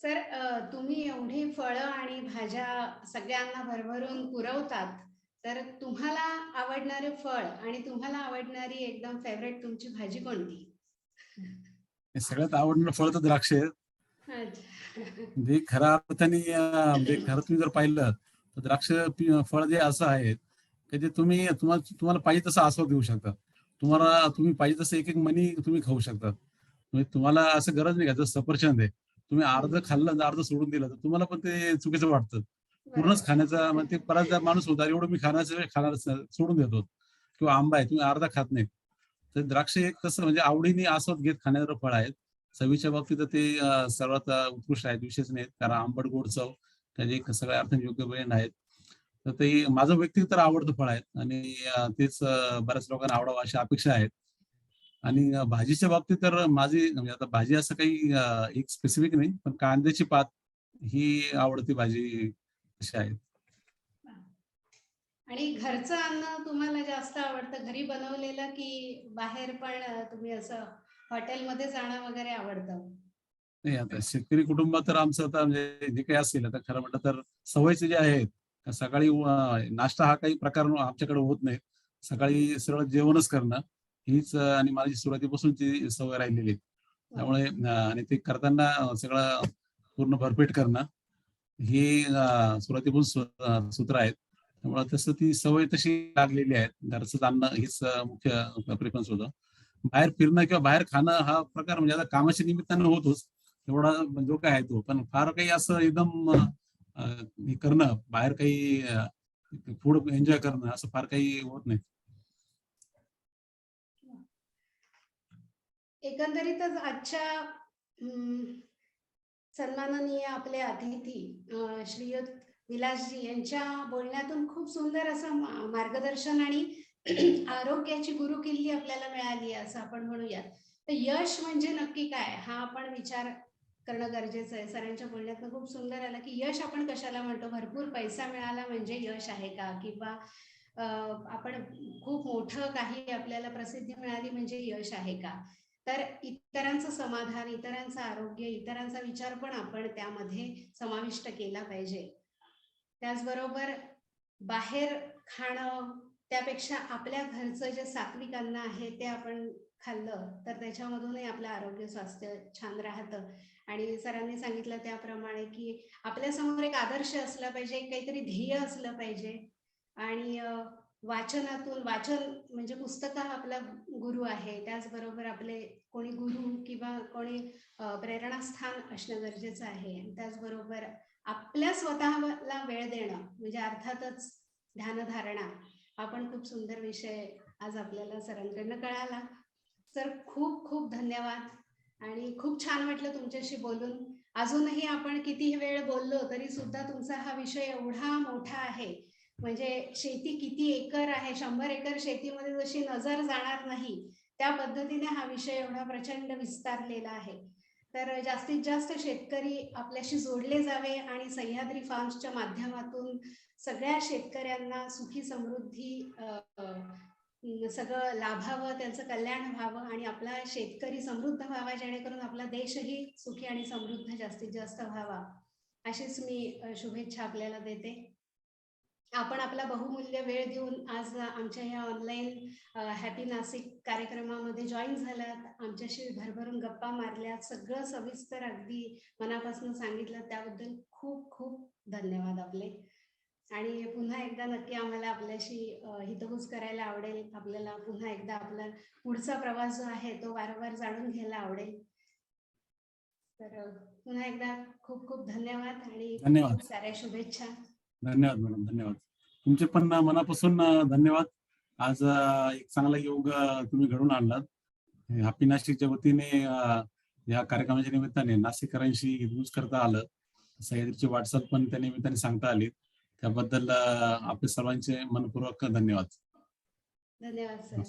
सर, तुम्ही एवढी फळं आणि भाज्या सगळ्यांना भरभरून पुरवतात, तर तुम्हाला आवडणारे फळ आणि तुम्हाला आवडणारी एकदम फेव्हरेट तुमची भाजी कोणती? हे सगळ्यात आवडणारं फळ तर द्राक्ष आहे. अच्छा. म्हणजे खऱ्या अर्थाने म्हणजे खरं तुम्ही जर पाहिलं तर द्राक्ष फळ जे असं आहे की जे तुम्हाला तुम्हाला पाहिजे तसा आस्वाद घेऊ शकता. तुम्ही पाहिजे तसं एक एक मणी तुम्ही खाऊ शकतात. म्हणजे तुम्हाला असं गरज नाही का जसं सफरचंद आहे. तुम्ही अर्ध हं, खाल्लं आणि अर्ध सोडून दिलं तर तुम्हाला पण ते चुकीचं वाटतं. पूर्णच बरोबर. खाण्याचा म्हणजे बराचदा माणूस होता एवढं मी खाणारच सोडून देतो. किंवा आंबा आहे तुम्ही अर्धा खात नाही. तर द्राक्ष एक तसं म्हणजे आवडीने आस्वाद घेत खाणारं फळ आहे. चवीच्या बाबतीत तर ते सर्वात उत्कृष्ट आहेत, विशेष नाहीत. कारण आंबट गोड चव त्याचे एक सगळ्या अर्थाने योग्य ब्लेंड आहेत. तर ते माझं व्यक्तिगत तर आवडतं फळ आहे आणि तेच बऱ्याच लोकांना आवडावं अशी अपेक्षा आहेत. आणि भाजीच्या बाबतीत तर माझी म्हणजे आता भाजी असं काही एक स्पेसिफिक नाही, पण कांद्याची पात ही आवडती भाजी अशी आहे. आणि घरचं अन्न तुम्हाला जास्त आवडतं घरी बनवलेलं की बाहेर पण तुम्ही असं हॉटेलमध्ये जाणं वगैरे आवडतं? नाही आता शेतकरी कुटुंब तर आमचं आता म्हणजे जे काही असेल आता खरं म्हटलं तर सवयीचे जे आहेत का सकाळी नाश्ता हा काही प्रकार आमच्याकडे होत नाही. सकाळी सरळ जेवणच करणं हीच आणि माझी सुरुवातीपासूनची सवय राहिलेली आहे. वाह! त्यामुळे आणि ते करताना सगळं पूर्ण भरपेट करणं ही सुरुवातीपासून सूत्र आहेत. त्यामुळे तसं ती सवय तशी लागलेली आहे. घरचंच अन्न हीच मुख्य प्रेफरन्स होतं. बाहेर फिरणं किंवा बाहेर खाणं हा प्रकार म्हणजे आता कामाच्या निमित्तानं होतोच. तेवढा जो काय आहे तो. पण फार काही असं एकदम अ, हे करणं, बाहेर काही फूड एन्जॉय करणं असं फार काही होत नाही. एकंदरीतच आजच्या सन्माननीय आपले अतिथी श्रीयुत विलासजी यांच्या बोलण्यातून खूप सुंदर असं मार्गदर्शन आणि आरोग्याची गुरुकिल्ली आपल्याला मिळाली आहे असं आपण म्हणूयात. तर यश म्हणजे नक्की काय हा आपण विचार करणं गरजेचं आहे. सरांच्या बोलण्यातनं खूप सुंदर आलं की यश आपण कशाला म्हणतो? भरपूर पैसा मिळाला म्हणजे यश आहे का? किंवा आपण खूप मोठं काही आपल्याला प्रसिद्धी मिळाली म्हणजे यश आहे का? तर इतरांचं समाधान, इतरांचं आरोग्य, इतरांचा विचार पण आपण त्यामध्ये समाविष्ट केला पाहिजे. त्याचबरोबर बाहेर खाणं त्यापेक्षा आपल्या घरचं जे सात्विक अन्न आहे ते आपण खाल्लं तर त्याच्यामधूनही आपलं आरोग्य स्वास्थ्य छान राहतं. आणि सरांनी सांगितलं त्याप्रमाणे की आपल्यासमोर एक आदर्श असला पाहिजे, एक काहीतरी ध्येय असलं पाहिजे. आणि वाचन म्हणजे पुस्तक हा आपला गुरु आहे. त्याचबरोबर आपले कोणी गुरु किंवा कोणी प्रेरणास्थान असणं गरजेचं आहे. त्याचबरोबर आपल्या स्वतःला वेळ देणं म्हणजे अर्थातच ध्यानधारणा हा पण खूप सुंदर विषय आज आपल्याला सरांकडनं कळाला. सर, खूप खूप धन्यवाद आणि खूप छान वाटलं तुमच्याशी बोलून. अजूनही आपण कितीही वेळ बोललो तरी सुद्धा तुमचा हा विषय एवढा मोठा आहे. म्हणजे शेती किती एकर आहे, 100 एकर शेतीमध्ये जशी नजर जाणार नाही त्या पद्धतीने हा विषय एवढा प्रचंड विस्तारलेला आहे. तर जास्तीत जास्त शेतकरी आपल्याशी जोडले जावे आणि सह्याद्री फार्म्सच्या माध्यमातून सगळ्या शेतकऱ्यांना सुखी समृद्धी सगळं लाभावं, त्यांचं कल्याण व्हावं आणि आपला शेतकरी समृद्ध व्हावा, जेणेकरून आपला देशही सुखी आणि समृद्ध जास्तीत जास्त व्हावा. अशीच मी शुभेच्छा आपल्याला देते. आपण आपला बहुमूल्य वेळ देऊन आज आमच्या या ऑनलाईन हॅपी नाशिक कार्यक्रमामध्ये जॉईन झालात, आमच्याशी भरभरून गप्पा मारल्यात, सगळं सविस्तर अगदी मनापासून सांगितलं, त्याबद्दल खूप खूप धन्यवाद आपले. आणि पुन्हा एकदा नक्की आम्हाला आपल्याशी हितगुज करायला आवडेल. आपल्याला पुन्हा एकदा आपला पुढचा प्रवास जो आहे तो वारंवार जाणून घ्यायला आवडेल. तर पुन्हा एकदा खूप खूप धन्यवाद आणि धन्यवाद. खूप साऱ्या शुभेच्छा. धन्यवाद मॅडम, धन्यवाद. तुमचे पण मनापासून धन्यवाद. आज एक चांगला योग तुम्ही घडून आणलात. हॅपी नाशिकच्या वतीने या कार्यक्रमाच्या निमित्ताने नाशिककरांशी हितगुज करता आलं. सह्याद्रीची वाटचाल पण त्या निमित्ताने सांगता आली. त्याबद्दल आपले सर्वांचे मनपूर्वक धन्यवाद. धन्यवाद सर.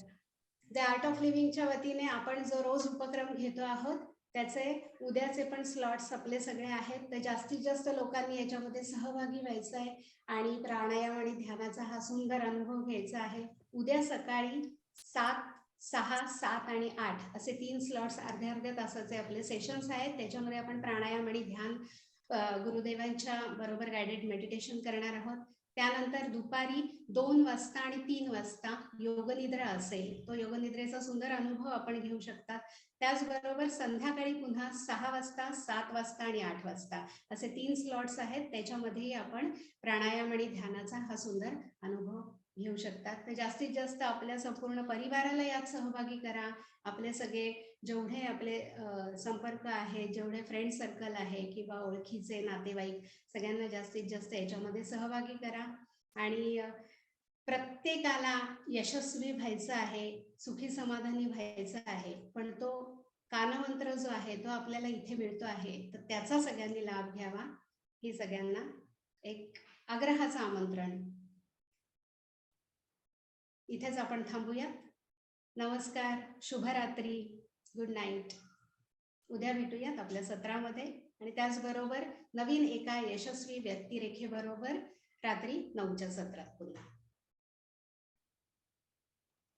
द आर्ट ऑफ लिव्हिंगच्या वतीने आपण जो रोज उपक्रम घेतो आहोत त्याचे उद्याचे पण स्लॉट्स आपले सगळे आहेत. तर जास्तीत जास्त लोकांनी याच्यामध्ये सहभागी व्हायचं आहे आणि प्राणायाम आणि ध्यानाचा हा सुंदर अनुभव घ्यायचा आहे. उद्या सकाळी 7, 6, 7 आणि 8 असे 3 स्लॉट्स अर्ध्या अर्ध्या तासाचे आपले सेशन्स आहेत. त्याच्यामध्ये आपण प्राणायाम आणि ध्यान गुरुदेवांच्या बरोबर गायडेड मेडिटेशन करणार आहोत. त्यानंतर दुपारी 2 वाजता आणि 3 वाजता योगनिद्रा असेल. तो योगनिद्रेचा सुंदर अनुभव आपण घेऊ शकता. त्याचबरोबर संध्याकाळी पुन्हा 6 वाजता, 7 वाजता आणि 8 वाजता असे 3 स्लॉट्स आहेत. त्याच्यामध्येही आपण प्राणायाम आणि ध्यानाचा हा सुंदर अनुभव घेऊ शकतात. तर जास्तीत जास्त आपल्या संपूर्ण परिवाराला यात सहभागी करा. आपले सगळे जेवढे आपले संपर्क आहेत, जेवढे फ्रेंड सर्कल आहे किंवा ओळखीचे नातेवाईक, सगळ्यांना जास्तीत जास्त याच्यामध्ये सहभागी करा. आणि प्रत्येकाला यशस्वी व्हायचं आहे, सुखी समाधानी व्हायचं आहे, पण तो कानमंत्र जो आहे तो आपल्याला इथे मिळतो आहे. तर त्याचा सगळ्यांनी लाभ घ्यावा, ही सगळ्यांना एक आग्रहाचं आमंत्रण. इथेच आपण थांबूयात. नमस्कार, शुभरात्री, गुड नाईट. उद्या भेटूयात आपल्या सत्रामध्ये आणि त्याचबरोबर नवीन एका यशस्वी व्यक्तिरेखेबरोबर रात्री 9च्या सत्रात पुन्हा.